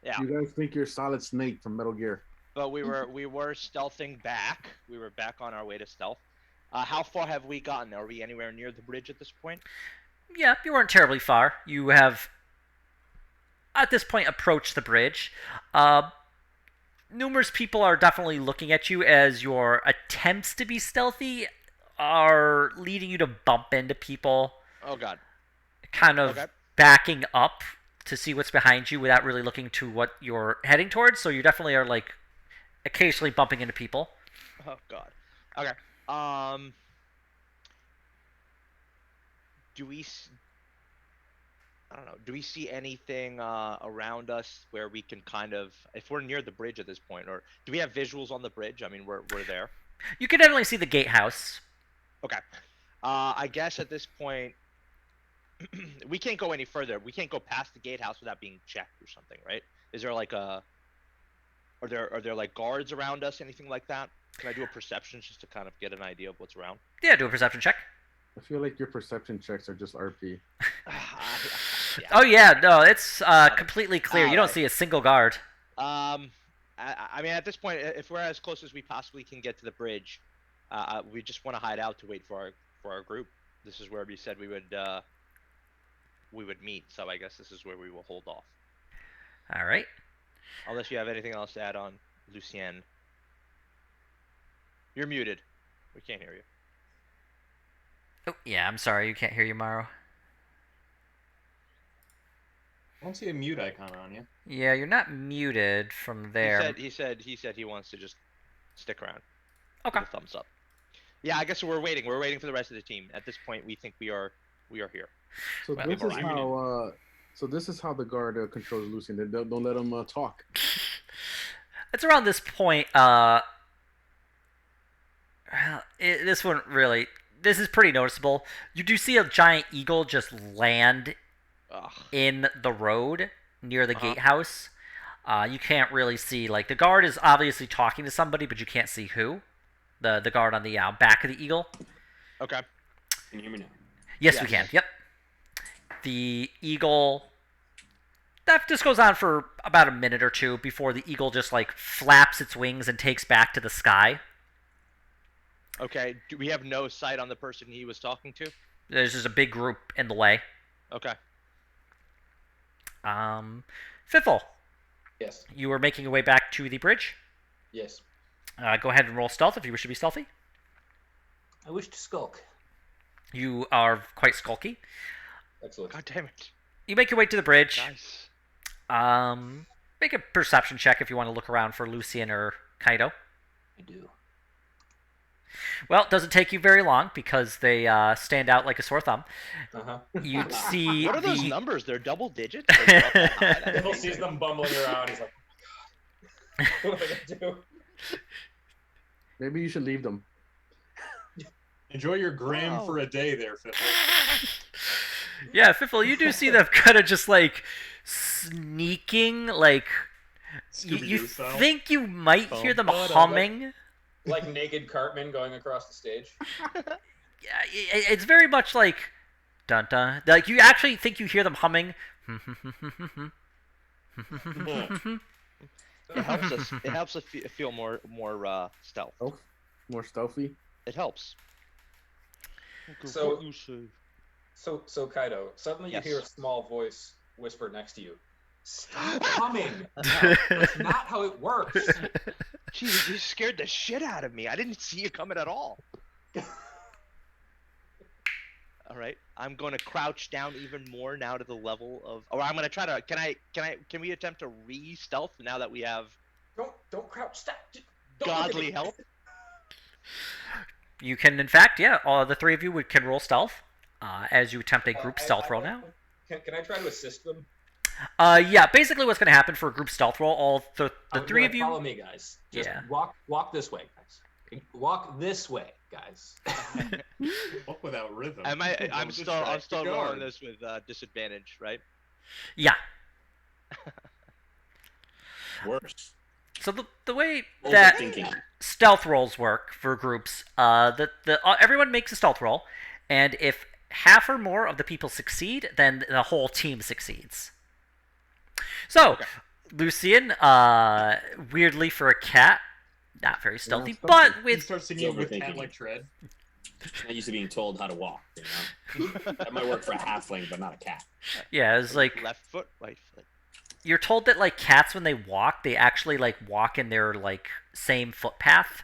Yeah, You guys think you're Solid Snake from Metal Gear. but we were stealthing back. We were back on our way to stealth. How far have we gotten? Are we anywhere near the bridge at this point? Yeah, you weren't terribly far. You have, at this point, approached the bridge. Numerous people are definitely looking at you as your attempts to be stealthy are leading you to bump into people, Oh God. kind of Okay. backing up to see what's behind you without really looking to what you're heading towards. So you definitely are like occasionally bumping into people. Oh God. Okay. Do we? I don't know. Do we see anything around us where we can kind of, if we're near the bridge at this point, or do we have visuals on the bridge? I mean, we're there. You can definitely see the gatehouse. Okay. I guess at this point, we can't go any further. We can't go past the gatehouse without being checked or something, right? Is there like a? Are there like guards around us? Anything like that? Can I do a perception just to kind of get an idea of what's around? Yeah, do a perception check. I feel like your perception checks are just RP. Yeah. Oh yeah, no, it's completely clear. You don't Alright. see a single guard. I mean, at this point, if we're as close as we possibly can get to the bridge, we just want to hide out to wait for our group. This is where we said we would meet. So I guess this is where we will hold off. All right. Unless you have anything else to add on, Lucien. You're muted. We can't hear you. Oh yeah, I'm sorry, you can't hear you, Morrow. I don't see a mute icon on you. Yeah, you're not muted from there. He said he wants to just stick around. Okay. With a thumbs up. Yeah, I guess we're waiting. We're waiting for the rest of the team. At this point, we think we are here. So Well, this is alright. how. So this is how the guard controls Lucian. They don't let him talk. It's around this point. This one really. This is pretty noticeable. You do see a giant eagle just land Ugh. in the road near the Uh-huh. gatehouse. You can't really see. Like the guard is obviously talking to somebody, but you can't see who. The guard on the back of the eagle. Okay. Can you hear me now? Yes, Yes. we can. Yep. The eagle. That just goes on for about a minute or two before the eagle just like flaps its wings and takes back to the sky. Okay. Do we have no sight on the person he was talking to? There's just a big group in the way. Okay. Fiffle, Yes. you are making your way back to the bridge. Yes. Go ahead and roll stealth if you wish to be stealthy. I wish to skulk. You are quite skulky. Excellent. God damn it. You make your way to the bridge. Nice. Make a perception check if you want to look around for Lucian or Kaido. I do. Well, it doesn't take you very long because they stand out like a sore thumb. Uh-huh. You see What are those the numbers? They're double digits? Like, what the hell? That's Bill sees them bumbling around. He's like, oh my God. What am I gonna do? Maybe you should leave them. Enjoy your gram Wow. for a day there, Fiffle. yeah, Fiffle, you do see them kind of just like sneaking, like you Scooby-Doo style. think you might hear them Bum, humming. Like naked Cartman going across the stage. Yeah, it's very much like dun dun. Like you actually think you hear them humming. It helps us. It helps us feel more stealth. Oh, more stealthy. It helps. So- What you say? So Kaido, suddenly Yes. you hear a small voice whisper next to you. Stop humming. That's not how it works. Jeez, you scared the shit out of me. I didn't see you coming at all. All right, I'm going to crouch down even more now to the level of. Or I'm going to try to. Can we attempt to re-stealth now that we have Don't crouch. Stop. Don't look at godly me. help? You can, in fact, yeah, all the three of you can roll stealth as you attempt a group stealth roll now. Can I try to assist them? Yeah, basically what's going to happen for a group stealth roll, all the I'm three gonna of you. follow me, guys. Just Yeah. walk this way, guys. Walk this way, guys. Walk without rhythm. I'm Don't still distract the rolling guard. this with disadvantage, right? Yeah. Worse. So the way that Overthinking. stealth rolls work for groups, everyone makes a stealth roll, and if half or more of the people succeed, then the whole team succeeds. So, Okay. Lucian, weirdly for a cat, not very stealthy, stealthy. but You with start singing with Overthinking. cat-like tread. Not used to being told how to walk. You know? That might work for a halfling, but not a cat. yeah, it's like left foot, right foot. you're told that like cats when they walk, they actually like walk in their like same footpath.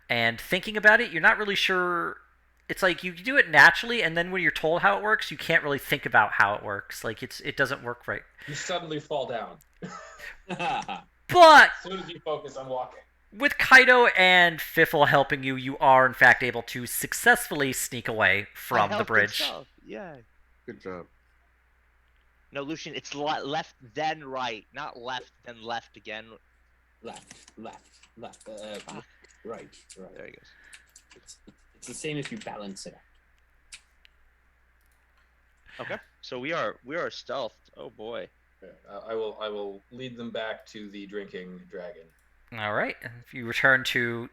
And thinking about it, you're not really sure. It's like you do it naturally, and then when you're told how it works, you can't really think about how it works. Like it doesn't work right. You suddenly fall down But as soon as you focus on walking. with Kaido and Fiffle helping you, you are in fact able to successfully sneak away from the bridge. Yeah. Good job. No, Lucian, it's left then right, not left then left again. left. Right. There he goes. It's the same if you balance it out. Okay, so we are stealthed. Oh boy. Okay, I will lead them back to the drinking dragon. All right. And if you return to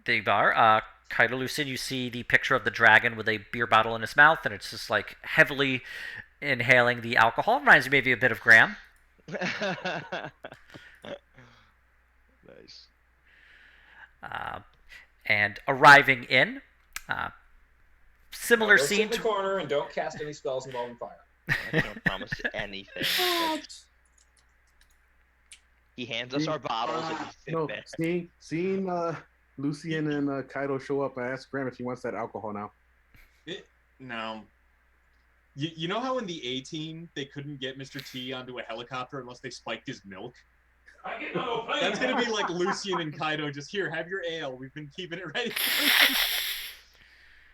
the bar, Kaido Lucid, you see the picture of the dragon with a beer bottle in his mouth, and it's just like heavily inhaling the alcohol. Reminds you maybe a bit of Graham. Nice. And arriving in, similar Now go sit scene in the to corner and don't cast any spells involving fire. I can't promise anything. He hands us our bottles and we sit No, there. seeing Lucian and Kaido show up, I asked Graham if he wants that alcohol now. No. You know how in the A-Team they couldn't get Mr. T onto a helicopter unless they spiked his milk? I get no plane. That's gonna be like Lucian and Kaido. Just here, have your ale. We've been keeping it ready.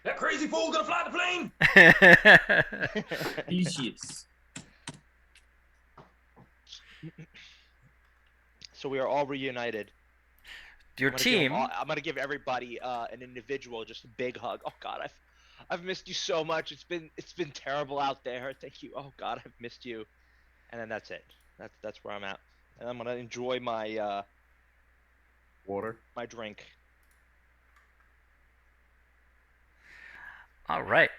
That crazy fool gonna fly the plane. Species. So we are all reunited. Your team. I'm gonna give everybody an individual just a big hug. Oh God, I've missed you so much. It's been terrible out there. Thank you. Oh God, I've missed you. And then that's it. That's where I'm at. And I'm gonna enjoy my Water. my drink. All right.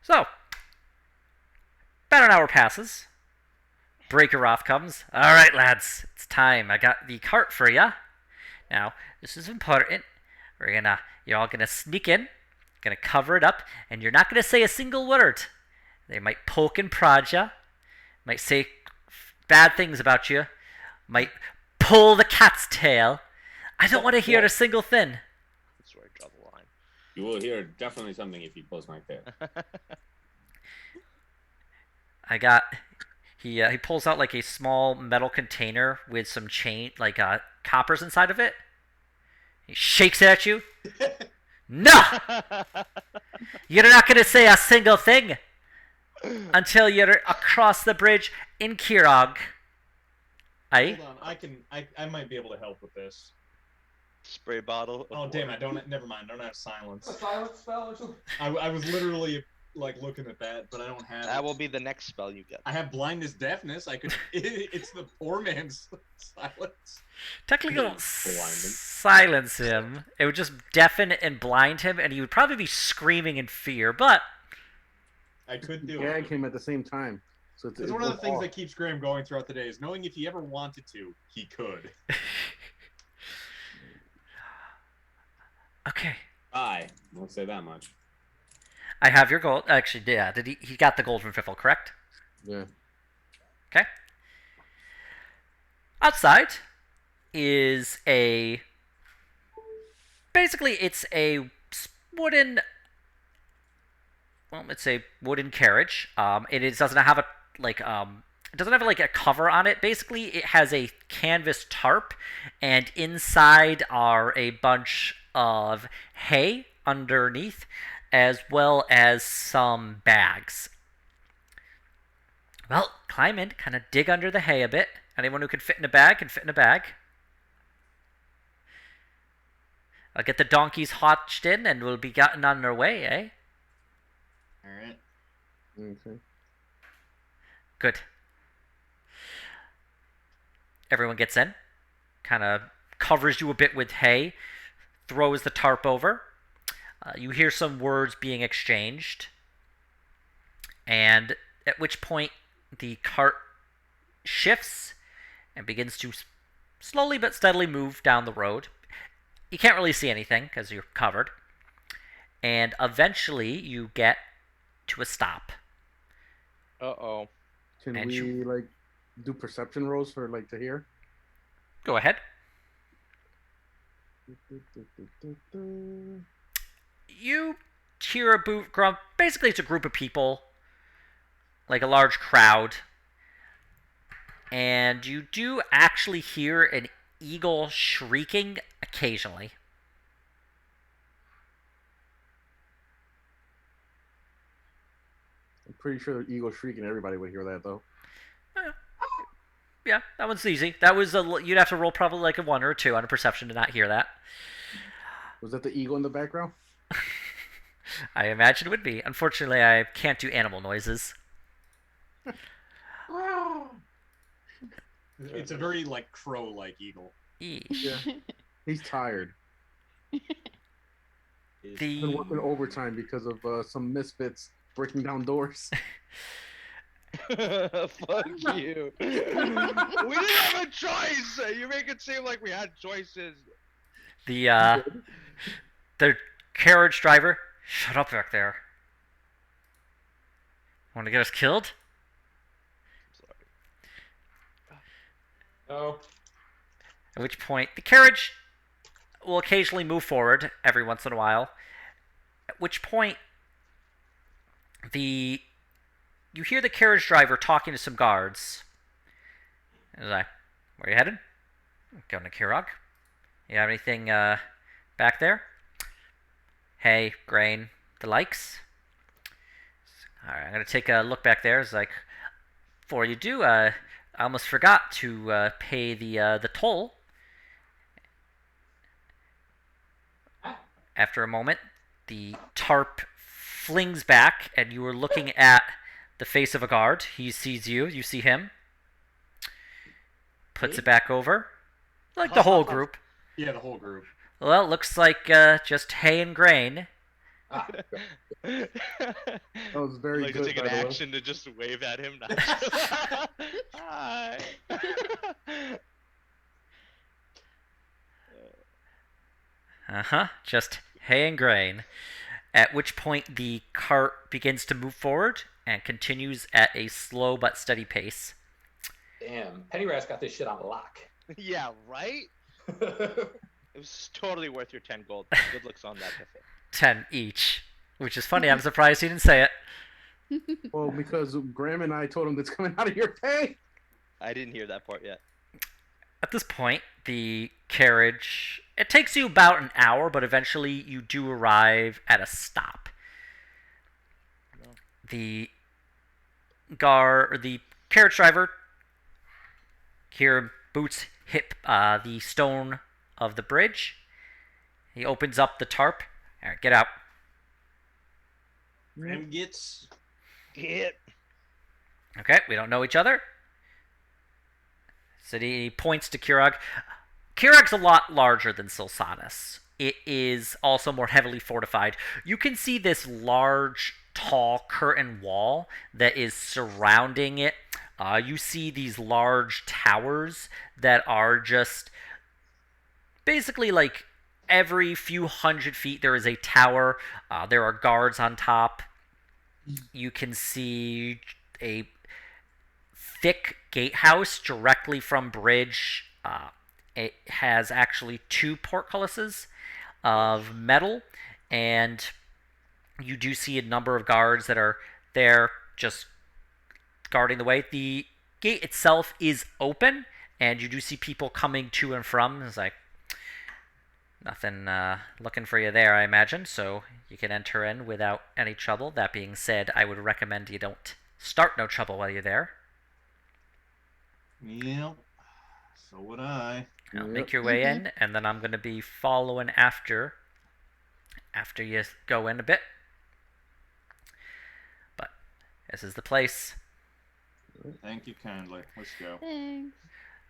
So, about an hour passes. Breaker off comes. All right, lads, it's time. I got the cart for ya. Now, this is important. You're all gonna sneak in, gonna cover it up, and you're not gonna say a single word. They might poke and prod ya, might say bad things about you, might pull the cat's tail. I don't want to hear a single thing. That's where I draw the line. You will hear definitely something if you pulls my tail. He pulls out like a small metal container with some chain, like coppers inside of it. He shakes it at you. No! You're not going to say a single thing until you're across the bridge in Kirog. Aye? Hold on, I might be able to help with this. Spray bottle. Oh damn! Never mind. I don't have silence. A silent spell or something. I was literally like looking at that, but I don't have. That it. will be the next spell you get. I have blindness, deafness. I could. It's the poor man's silence. Technically, don't Blind him. silence him. It would just deafen and blind him, and he would probably be screaming in fear, but... I could do Yeah, it. it came at the same time. So It's one of the things that keeps Graham going throughout the day is knowing if he ever wanted to, he could. Okay. I won't say that much. I have your gold. Actually, yeah, he got the gold from Fiffle, correct? Yeah. Okay. Outside is basically it's a wooden, well, it's a wooden carriage. Doesn't have a cover on it. Basically, it has a canvas tarp, and inside are a bunch of hay underneath, as well as some bags. Well, climb in, kind of dig under the hay a bit. Anyone who can fit in a bag can fit in a bag. I'll get the donkeys hotched in, and we'll be gotten on their way, eh? All right. Okay. Good. Everyone gets in, kind of covers you a bit with hay, throws the tarp over. You hear some words being exchanged, and at which point the cart shifts and begins to slowly but steadily move down the road. You can't really see anything because you're covered, and eventually you get to a stop. Uh-oh. Can And we like do perception rolls for like to hear? Go ahead. You hear a boot grump. Basically, it's a group of people, like a large crowd. And you do actually hear an eagle shrieking occasionally. I'm pretty sure the eagle shrieking. Everybody would hear that though. Yeah, that one's easy. That was you'd have to roll probably like a 1 or a 2 on a perception to not hear that. Was that the eagle in the background? I imagine it would be. Unfortunately, I can't do animal noises. It's a very like crow-like eagle. Eesh. Yeah. He's tired. Been The working overtime because of some misfits breaking down doors. Fuck you. We didn't have a choice. You make it seem like we had choices. the carriage driver, shut up back there. Want to get us killed? No. At which point, the carriage will occasionally move forward every once in a while. At which point, you hear the carriage driver talking to some guards. He's like, Where are you headed? Going to Kirog. You have anything back there? Hay, grain, the likes? Alright, I'm going to take a look back there. It's like, before you do, I almost forgot to pay the toll. After a moment, the tarp flings back, and you are looking at the face of a guard. He sees you. You see him. Puts it back over. Like the whole group. Yeah, the whole group. Well, it looks like just hay and grain. That was very like good. to take an by the way. action to just wave at him. Hi. Just hay and grain. At which point the cart begins to move forward and continues at a slow but steady pace. Damn, Pennyrat's got this shit on lock. Yeah, right? It was totally worth your 10 gold. Good looks on that buffet. 10 each. Which is funny, I'm surprised he didn't say it. Well, because Graham and I told him that's coming out of your pay. I didn't hear that part yet. At this point, the carriage... It takes you about an hour, but eventually you do arrive at a stop. The carriage driver here boots hit the stone of the bridge. He opens up the tarp. All right, get out. Graham gets. Get. Okay, we don't know each other. So he points to Kirog. Kirog's a lot larger than Silsanis. It is also more heavily fortified. You can see this large, tall curtain wall that is surrounding it. You see these large towers that are just basically like every few hundred feet there is a tower. There are guards on top. You can see a thick gatehouse directly from bridge. It has actually 2 portcullises of metal, and you do see a number of guards that are there just guarding the way. The gate itself is open, and you do see people coming to and from. It's like nothing looking for you there, I imagine, so you can enter in without any trouble. That being said, I would recommend you don't start no trouble while you're there. Yep. So would I. Make your way in, and then I'm going to be following after you go in a bit. But this is the place. Thank you kindly. Let's go. Thanks.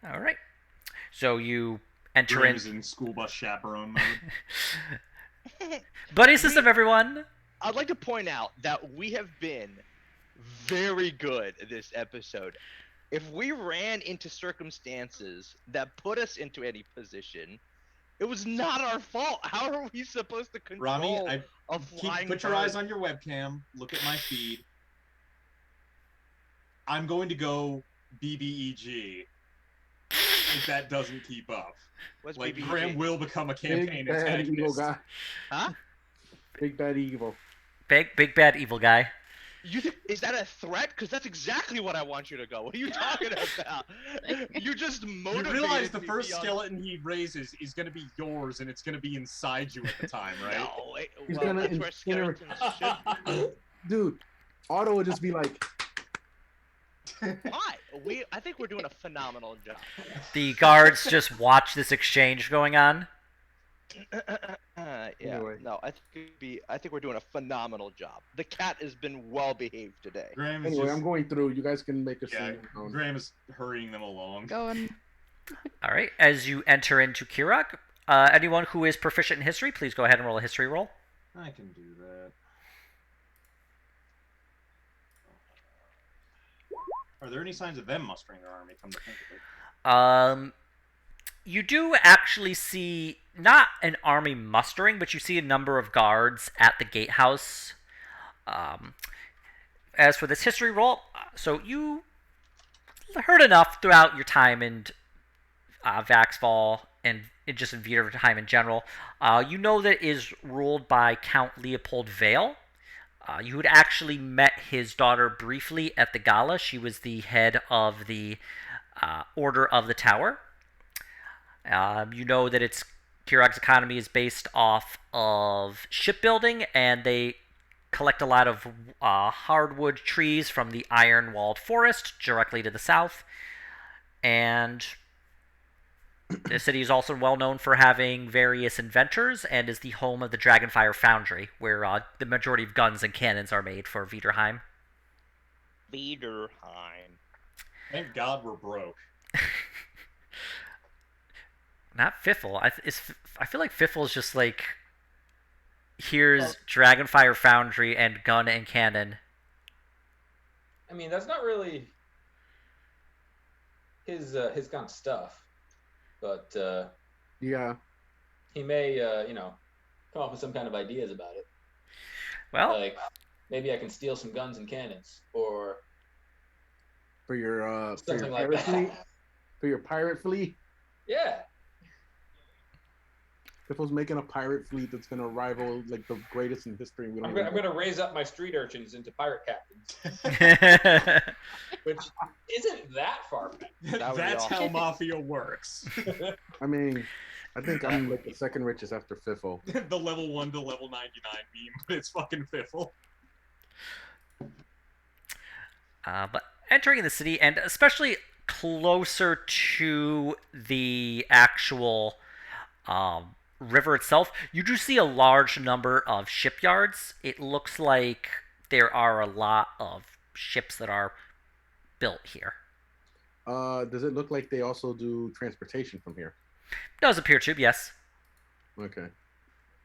All right. So you enter Graham is in school bus chaperone mode. Buddy system, everyone. I'd like to point out that we have been very good this episode. If we ran into circumstances that put us into any position, it was not our fault. How are we supposed to control Rami, a flying put your bird? eyes on your webcam. Look at my feed. I'm going to go BBEG if that doesn't keep up. What's Like, BBG? Graham will become a campaign Big bad evil antagonist. guy. Huh? Big bad evil. Big bad evil guy. Is that a threat? Because that's exactly what I want you to go. What are you talking about? You just You motivated realize the me first beyond- skeleton he raises is going to be yours, and it's going to be inside you at the time, right? No, He's well, gonna that's where incinerate- skeletons should Dude, Otto would just be like, Why? I think we're doing a phenomenal job. The guards just watch this exchange going on. Yeah. Anyway. No, I think we're doing a phenomenal job. The cat has been well behaved today. Graham is anyway, just, I'm going through. You guys can make a yeah, scene. Graham is hurrying them along. Going. All right. As you enter into Kirog, anyone who is proficient in history, please go ahead and roll a history roll. I can do that. Are there any signs of them mustering their army, come to think of it? You do actually see not an army mustering, but you see a number of guards at the gatehouse. As for this history roll, so you heard enough throughout your time in Vaxfall and just in Viderheim in general. You know that it is ruled by Count Leopold Vale. You had actually met his daughter briefly at the gala. She was the head of the Order of the Tower. You know that Kirog's economy is based off of shipbuilding, and they collect a lot of hardwood trees from the iron-walled forest directly to the south. And the city is also well known for having various inventors and is the home of the Dragonfire Foundry, where the majority of guns and cannons are made for Viderheim. Viderheim. Thank God we're broke. Not Fiffle. I feel like Fiffle is just like, here's Dragonfire Foundry and gun and cannon. I mean, that's not really his kind of stuff, but Yeah. he may come up with some kind of ideas about it. Well, Like maybe I can steal some guns and cannons, or For your something like pirate that. fleet. For your pirate fleet. Yeah. Piffle's making a pirate fleet that's gonna rival like the greatest in history. We don't I'm even going to raise up my street urchins into pirate captains, which isn't that far fetched. That would be That's how awesome. Mafia works. I mean, I think I'm like the second richest after Fiffle. The level 1 to level 99 meme, but it's fucking Fiffle. But entering the city, and especially closer to the actual river itself, you do see a large number of shipyards. It looks like there are a lot of ships that are built here. Does it look like they also do transportation from here? Does appear to, yes. Okay.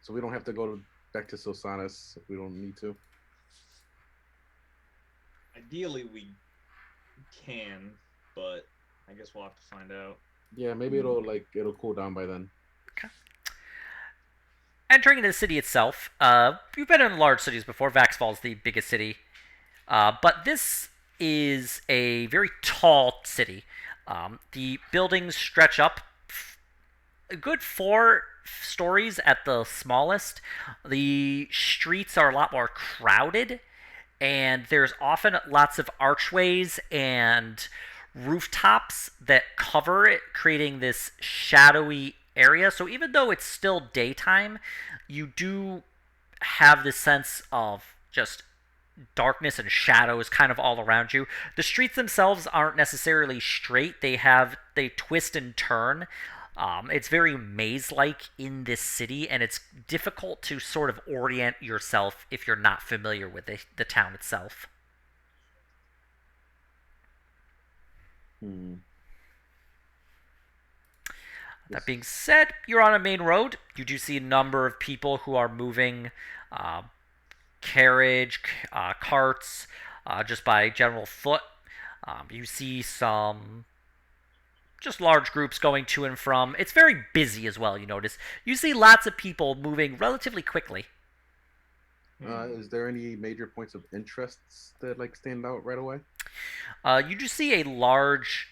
So we don't have to go back to Sosanis if we don't need to. Ideally, we can, but I guess we'll have to find out. Yeah, maybe it'll cool down by then. Entering into the city itself, you've been in large cities before. Vaxfall is the biggest city. But this is a very tall city. The buildings stretch up a good 4 stories at the smallest. The streets are a lot more crowded, and there's often lots of archways and rooftops that cover it, creating this shadowy area. So even though it's still daytime, you do have this sense of just darkness and shadows kind of all around you. The streets themselves aren't necessarily straight. They twist and turn. It's very maze-like in this city, and it's difficult to sort of orient yourself if you're not familiar with the town itself. That being said, you're on a main road. You do see a number of people who are moving carriage, carts, just by general foot. You see some just large groups going to and from. It's very busy as well, you notice. You see lots of people moving relatively quickly. Is there any major points of interests that like stand out right away? You do see a large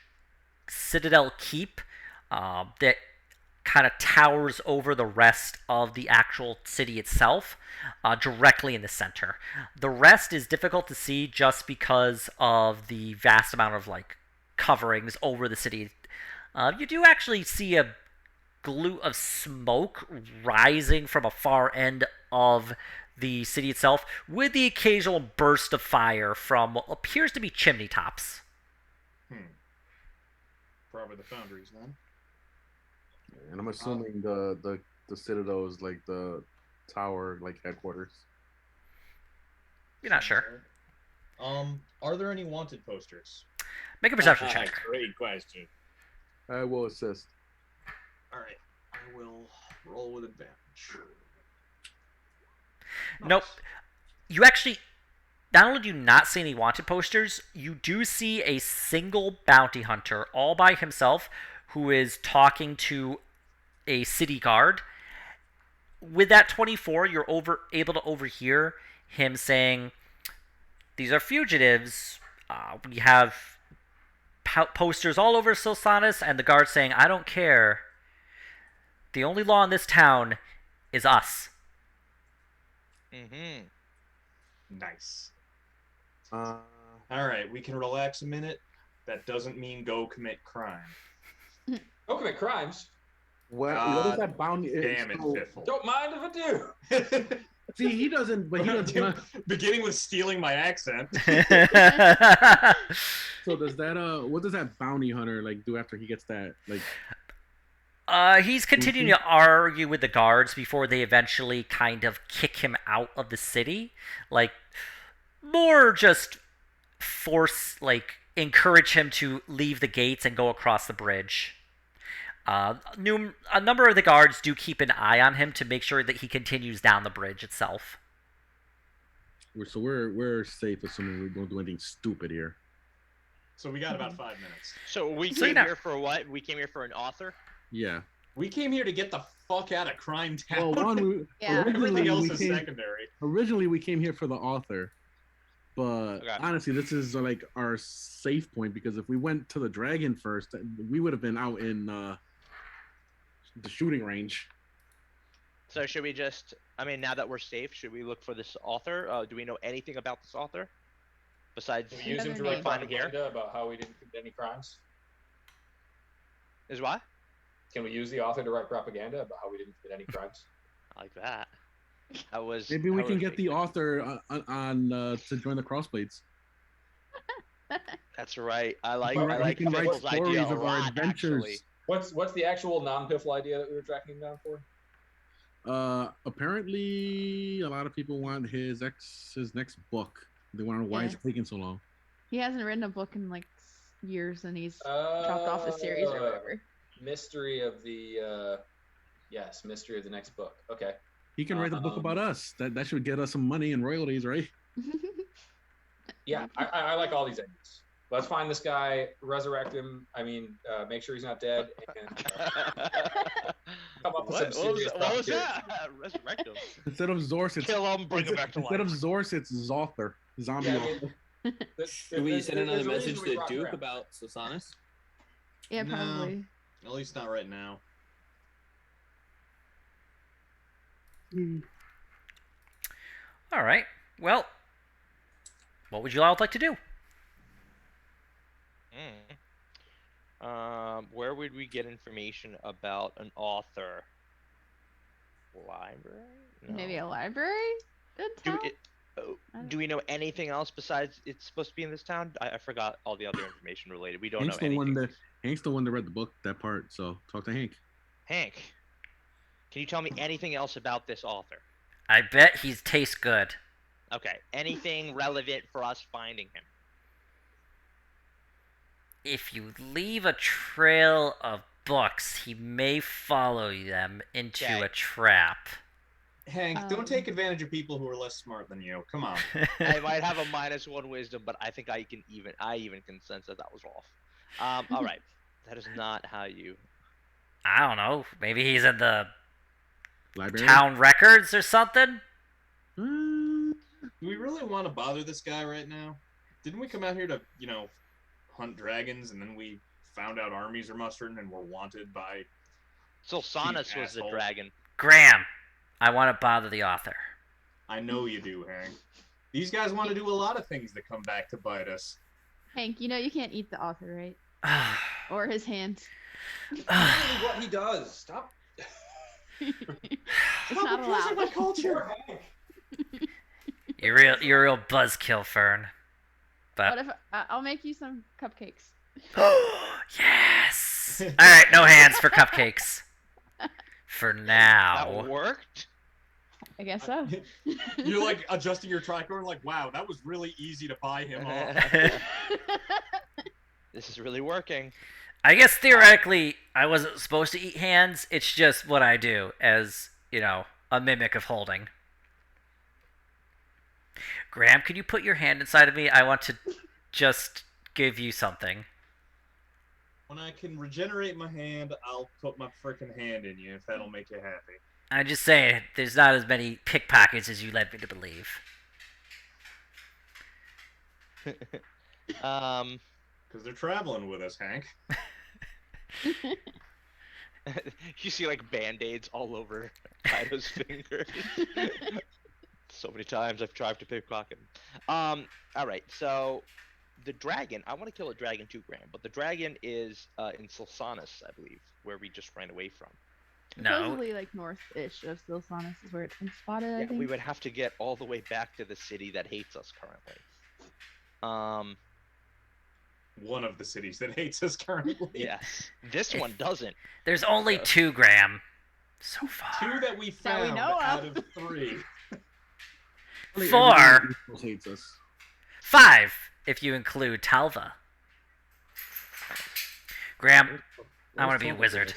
citadel keep that kind of towers over the rest of the actual city itself, directly in the center. The rest is difficult to see just because of the vast amount of like coverings over the city. You do actually see a glue of smoke rising from a far end of the city itself, with the occasional burst of fire from what appears to be chimney tops. Probably the foundries then. And I'm assuming the Citadel is like the tower, like headquarters. You're not sure. Are there any wanted posters? Make a perception check. Great question. I will assist. All right, I will roll with advantage. Nope. You actually, not only do you not see any wanted posters, you do see a single bounty hunter all by himself who is talking to a city guard. With that 24, you're able to overhear him saying, "These are fugitives. We have posters all over Silsanis," and the guard saying, "I don't care. The only law in this town is us." Mm-hmm. Nice. Uh, All right, we can relax a minute. That doesn't mean go commit crime. Don't commit crimes. What is that bounty? Damn it, So, Fiffle. Don't mind if I do. see, he doesn't, but he doesn't. Beginning with stealing my accent. So does that what does that bounty hunter like do after he gets that like? He's continuing to argue with the guards before they eventually kind of kick him out of the city. Like, more just encourage him to leave the gates and go across the bridge. A number of the guards do keep an eye on him to make sure that he continues down the bridge itself. So we're safe, assuming we don't do anything stupid here. So we got about 5 minutes. So we So came now- here for what? We came here for an author. Yeah. We came here to get the fuck out of Crime Town. Well, Yeah. Everything else is came, secondary. originally we came here for the author, but Okay. honestly, this is like our safe point because if we went to the dragon first, we would have been out in the shooting range. So should we just? I mean, now that we're safe, should we look for this author? Do we know anything about this author besides Can we use him to Another write find here? propaganda about how we didn't commit any crimes? Is what? Can we use the author to write propaganda about how we didn't commit any crimes? I like that. That was. Maybe we that can was get the author on to join the crossblades. That's right. I like. He I like can write Fiffle's idea stories a of our lot, adventures. actually. What's the actual non-piffle idea that we were tracking him down for? Apparently, a lot of people want his next book. They want to know why it's Yeah. taking so long. He hasn't written a book in like years, and he's chopped off the series or whatever. Mystery of the mystery of the next book. Okay. He can write a book about us. That should get us some money and royalties, right? Yeah, I like all these ideas. Let's find this guy, resurrect him. I mean, make sure he's not dead, and come up with some serious what was propaganda. that? Resurrect him. Instead of Zorse, it's Kill him, bring him back to instead of life. Zorse, it's Zother. Zombie. Yeah, I mean, Should we send another there's a reason message we to brought Duke Graham. about Sosanis? Yeah, No. probably. At least not right now. All right. Well, what would you all like to do? Where would we get information about an author? Library? No. Maybe a library in Do, town? do we know anything else besides it's supposed to be in this town? I forgot all the other information related. We don't Hank's know the one anything. that Hank's the one that read the book, that part. So talk to Hank. Hank, can you tell me anything else about this author? I bet he tastes good. Okay, anything relevant for us finding him? If you leave a trail of books, he may follow them into Okay. a trap. Hank, Um, don't take advantage of people who are less smart than you. Come on. I might have a -1 wisdom, but I think I even can sense that was off. All right, that is not how you. I don't know. Maybe he's in the Library. town records or something. Mm, Do we really want to bother this guy right now? Didn't we come out here to, hunt dragons and then we found out armies are mustering and we're wanted by... Sulsanis was the asshole. dragon. Graham, I want to bother the author. I know you do, Hank. These guys want to do a lot of things that come back to bite us. Hank, you know you can't eat the author, right? Or his hand. Literally what he does. Stop. It's not allowed. My culture. Hank. you're a real buzzkill, Fern. What But if I'll make you some cupcakes? yes. All right, no hands for cupcakes. For That now. worked. I guess so. You're like adjusting your tricorder like, wow, that was really easy to buy him off. This is really working. I guess theoretically, I wasn't supposed to eat hands. It's just what I do as, a mimic of holding. Graham, can you put your hand inside of me? I want to just give you something. When I can regenerate my hand, I'll put my freaking hand in you if that'll make you happy. I'm just saying, there's not as many pickpockets as you led me to believe. Because they're traveling with us, Hank. You see like band-aids all over Kaido's fingers. So many times I've tried to pickpocket him. All right, so the dragon. I want to kill a dragon too, Graham. But the dragon is in Silsanus, I believe, where we just ran away from. No. Supposedly, like north-ish of Silsanus is where it's been spotted. I Yeah, think. we would have to get all the way back to the city that hates us currently. One of the cities that hates us currently. Yes, this one doesn't. There's only 2, Graham. So far. 2 that we That we found know of. out of 3. Really, 4. everyone in East hates us. 5, if you include Talva. Graham, I want to be a wizard.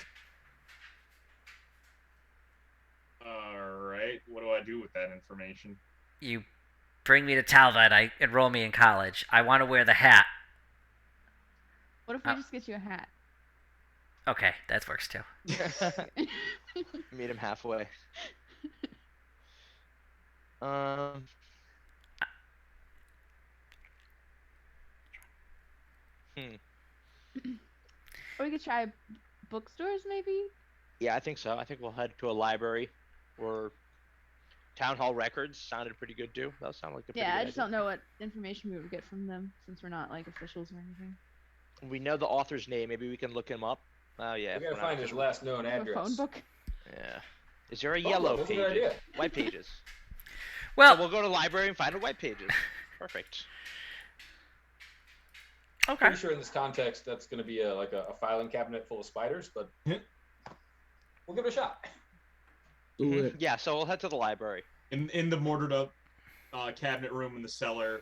Alright, what do I do with that information? You bring me to Talva and I enroll me in college. I want to wear the hat. What if we just get you a hat? Okay, that works too. Meet him halfway. Um. Or we could try bookstores, maybe. Yeah, I think so. I think we'll head to a library or town hall records. Sounded pretty good too. That sounded like a pretty Yeah, good I just idea. don't know what information we would get from them since we're not like officials or anything. We know the author's name. Maybe we can look him up. Oh yeah. We gotta we're not find his official. last known A address. phone book. Yeah. Is there a Phone yellow book, that's a good pages? idea. White pages. Well, So we'll go to the library and find the white pages. Perfect. okay. Pretty sure in this context that's going to be like a filing cabinet full of spiders, but we'll give it a shot. Do Mhm. it. Yeah. So we'll head to the library. In the mortared up cabinet room in the cellar,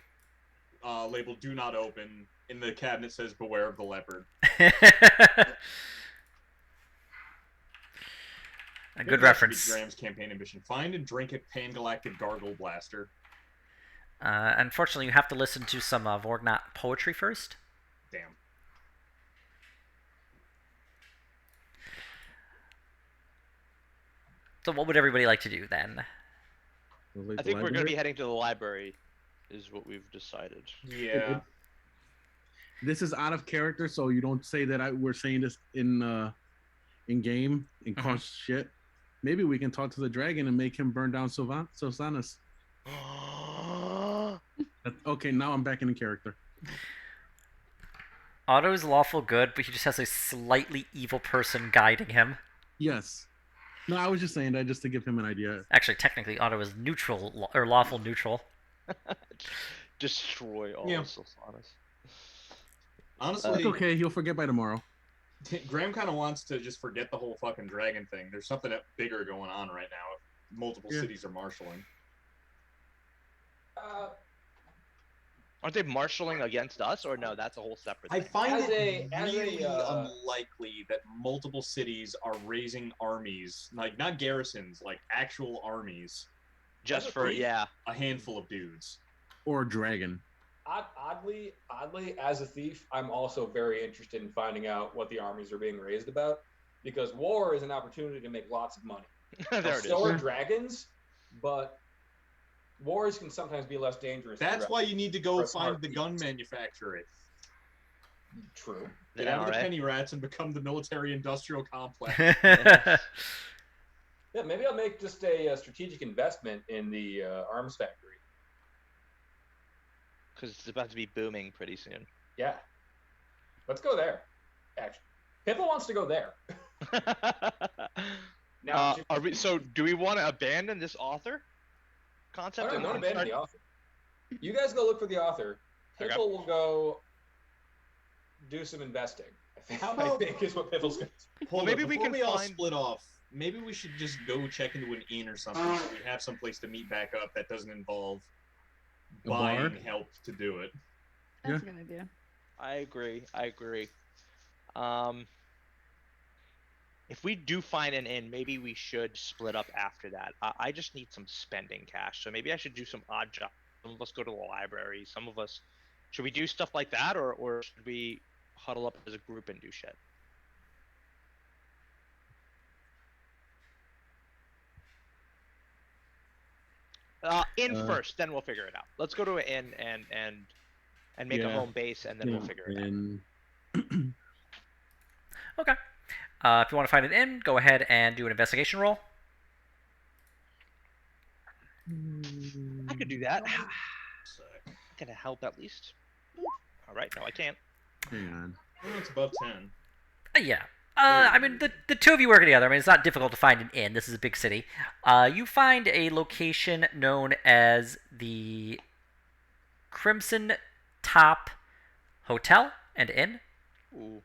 labeled "Do Not Open." In the cabinet says "Beware of the leopard." A Maybe good that should be reference. Graham's campaign ambition: find and drink a pan-galactic gargle blaster. Unfortunately, you have to listen to some Vorgnat poetry first. Damn. So what would everybody like to do then? Like I the think we're going to library? be heading to the library, is what we've decided. Yeah. This is out of character, so you don't say that we're saying this in game and cause shit. Maybe we can talk to the dragon and make him burn down Silsanus. Okay, now I'm back in character. Otto's lawful good, but he just has a slightly evil person guiding him. Yes. No, I was just saying that just to give him an idea. Actually, technically, Otto is neutral or lawful neutral. Destroy all Yeah. of Silsanus. Honestly, It's okay. He'll forget by tomorrow. Graham kind of wants to just forget the whole fucking dragon thing. There's something bigger going on right now. Multiple Yeah. cities are marshaling. Aren't they marshaling against us, or no? That's a whole separate I thing. find As it a- really uh, unlikely that multiple cities are raising armies, like not garrisons, like actual armies. Just That's for great. yeah. A handful of dudes. Or dragon. Oddly, as a thief, I'm also very interested in finding out what the armies are being raised about, because war is an opportunity to make lots of money. There it So is. are dragons, but wars can sometimes be less dangerous. than That's why you need to go For a find smart the thief. gun manufacturer. True. Get Yeah, out of the right. penny rats and become the military-industrial complex. Yeah, maybe I'll make just a strategic investment in the arms factory. Because it's about to be booming pretty soon. Yeah, let's go there. Actually, Piffle wants to go there. Now, Are we? So, do we want to abandon this author concept? don't and abandon start- the author. You guys go look for the author. Okay. Piffle will go do some investing. How I about- think is what Piffle's going to do. Hold maybe up, we before can we all find- split off. Maybe we should just go check into an inn or something so we have some place to meet back up that doesn't involve A bar? buying help to do it. That's a good idea. I agree. If we do find an inn, maybe we should split up after that. I just need some spending cash, so maybe I should do some odd jobs. Some of us go to the library. Some of us, should we do stuff like that, or should we huddle up as a group and do shit? Inn first, then we'll figure it out. Let's go to an inn and make a Yeah. home base, and then we'll figure it out. And Okay. If you want to find an inn, go ahead and do an investigation roll. I could do that. Gonna help at least. All right, no, I can't. Hang on. Oh, it's above 10. Yeah. I mean, the two of you working together. I mean, it's not difficult to find an inn. This is a big city. You find a location known as the Crimson Top Hotel and Inn. Ooh.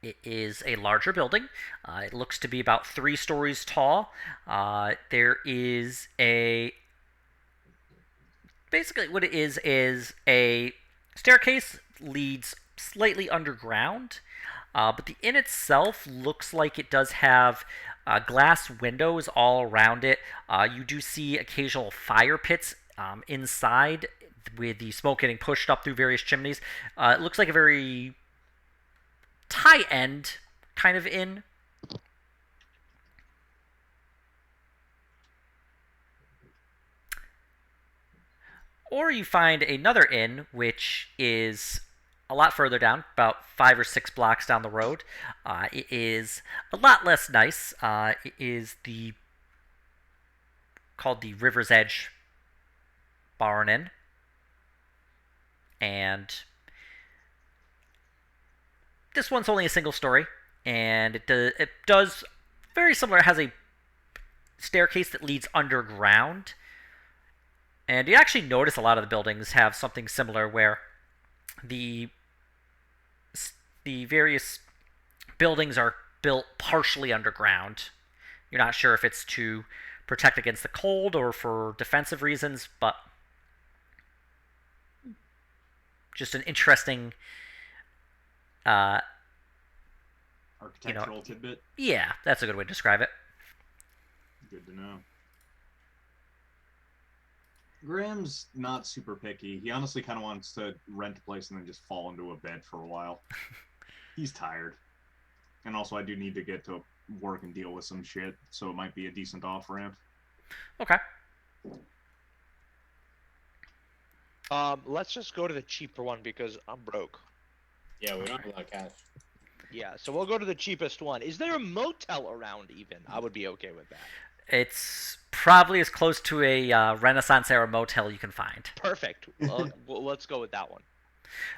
It is a larger building. It looks to be about 3 stories tall. There is a. Basically, what it is a staircase leads slightly underground, but the inn itself looks like it does have glass windows all around it. You do see occasional fire pits inside with the smoke getting pushed up through various chimneys. It looks like a very high-end kind of inn. Or you find another inn, which is a lot further down, about 5 or 6 blocks down the road. It is a lot less nice. It is called the River's Edge Bar and Inn, and this one's only a single story, and it does very similar. It has a staircase that leads underground. And you actually notice a lot of the buildings have something similar where the various buildings are built partially underground. You're not sure if it's to protect against the cold or for defensive reasons, but just an interesting Architectural tidbit. Yeah, that's a good way to describe it. Good to know. Graham's not super picky. He honestly kind of wants to rent a place and then just fall into a bed for a while. He's tired. And also, I do need to get to work and deal with some shit, so it might be a decent off-ramp. Okay. Let's just go to the cheaper one because I'm broke. Yeah, we don't have a lot of cash. Yeah, so we'll go to the cheapest one. Is there a motel around even? I would be okay with that. It's probably as close to a Renaissance era motel you can find. Perfect. Well, let's go with that one.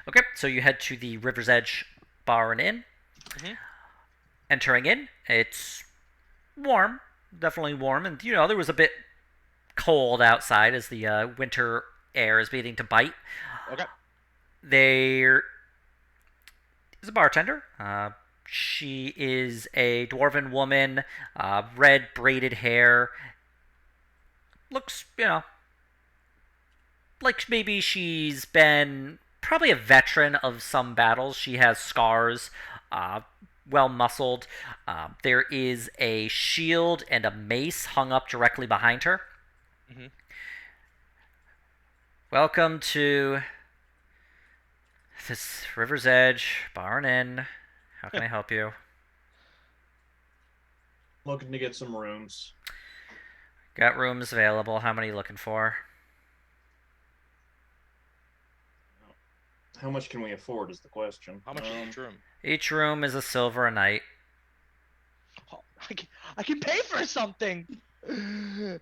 Okay, so you head to the River's Edge Bar and Inn. Mhm. Entering in, it's warm, definitely warm, and there was a bit cold outside as the winter air is beginning to bite. Okay. There is a bartender. She is a dwarven woman, red braided hair. Looks, like maybe she's been probably a veteran of some battles. She has scars, well muscled. There is a shield and a mace hung up directly behind her. Mm-hmm. Welcome to this River's Edge Bar and Inn. How can I help you? Looking to get some rooms. Got rooms available. How many are you looking for? How much can we afford is the question. How much is each room? Each room is a silver a night. Oh, I can pay for something. Yes,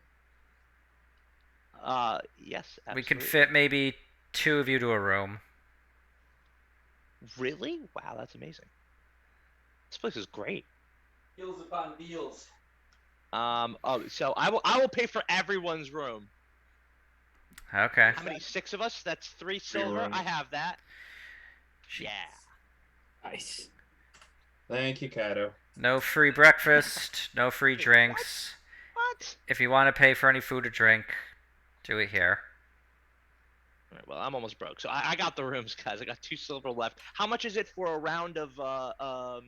absolutely. We can fit maybe 2 of you to a room. Really? Wow, that's amazing. This place is great. Deals upon deals. So I will pay for everyone's room. Okay. How many? 6 of us? That's 3 silver. rooms. I have that. Yeah. Nice. Thank you, Kato. No free breakfast, no free drinks. What? If you want to pay for any food or drink, do it here. All right, well, I'm almost broke, so I got the rooms, guys. I got 2 silver left. How much is it for a round of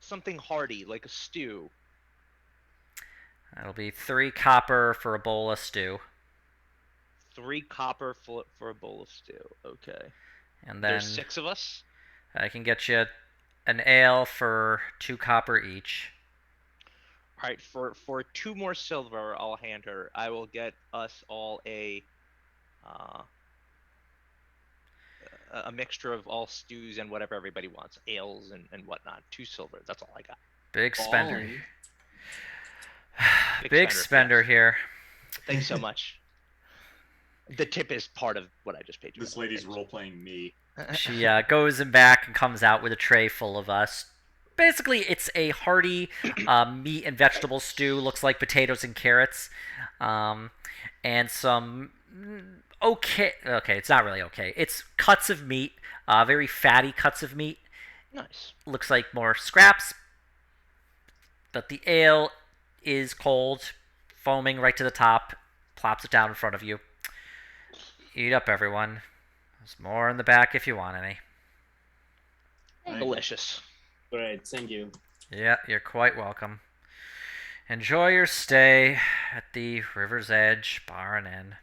something hearty, like a stew? That'll be 3 copper for a bowl of stew. 3 copper for a bowl of stew. Okay. And then There's 6 of us. I can get you an ale for 2 copper each. All right, for 2 more silver, I'll hand her. I will get us all a mixture of all stews and whatever everybody wants, ales and whatnot. 2 silver. That's all I got. Big spender. Ballin'. Big spender here. Thanks so much. The tip is part of what I just paid you. This lady's role playing me. She goes in back and comes out with a tray full of us. Basically, it's a hearty meat and vegetable stew. Looks like potatoes and carrots, and some okay. It's not really okay. It's cuts of meat, very fatty cuts of meat. Nice. Looks like more scraps, but the ale is cold, foaming right to the top. Plops it down in front of you. Eat up, everyone. There's more in the back if you want any. Delicious. Great, thank you. Yeah, you're quite welcome. Enjoy your stay at the River's Edge Bar and Inn.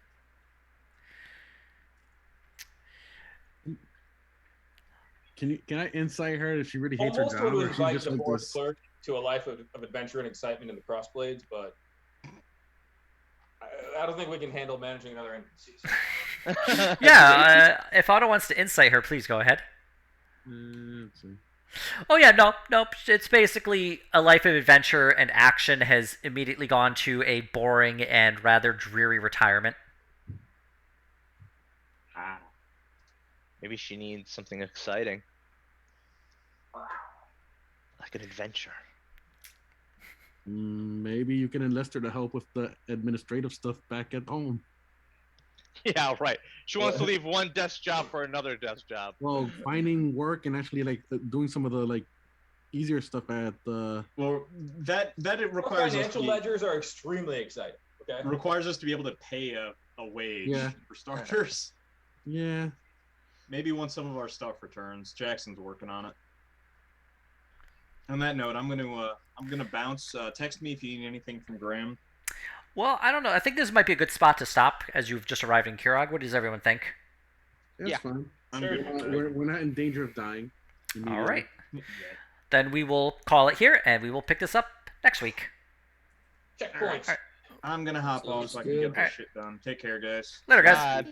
Can I insight her if she really hates her Almost job, would or she's invite just the like board this? clerk to a life of adventure and excitement in the Crossblades, but I don't think we can handle managing another NPCs. Yeah, if Otto wants to insight her, please go ahead. Let's see. Oh yeah, nope. It's basically a life of adventure and action has immediately gone to a boring and rather dreary retirement. Maybe she needs something exciting. Like an adventure. Maybe you can enlist her to help with the administrative stuff back at home. Yeah, right. She wants to leave one desk job for another desk job. Well, finding work and actually like doing some of the like easier stuff at the. Well, that it requires us Financial to ledgers are extremely exciting. Okay. requires us to be able to pay a wage Yeah. for starters. Yeah. Maybe once some of our stuff returns. Jackson's working on it. On that note, I'm gonna bounce. Text me if you need anything from Graham. Well, I don't know. I think this might be a good spot to stop as you've just arrived in Kirog. What does everyone think? That's Yeah. fine. I'm Sure. good. with that. We're not in danger of dying. All right. Yeah. Then we will call it here and we will pick this up next week. Checkpoints. Alright. I'm gonna hop off so I can Sounds get good. this shit done. Take care, guys. Later, guys. God.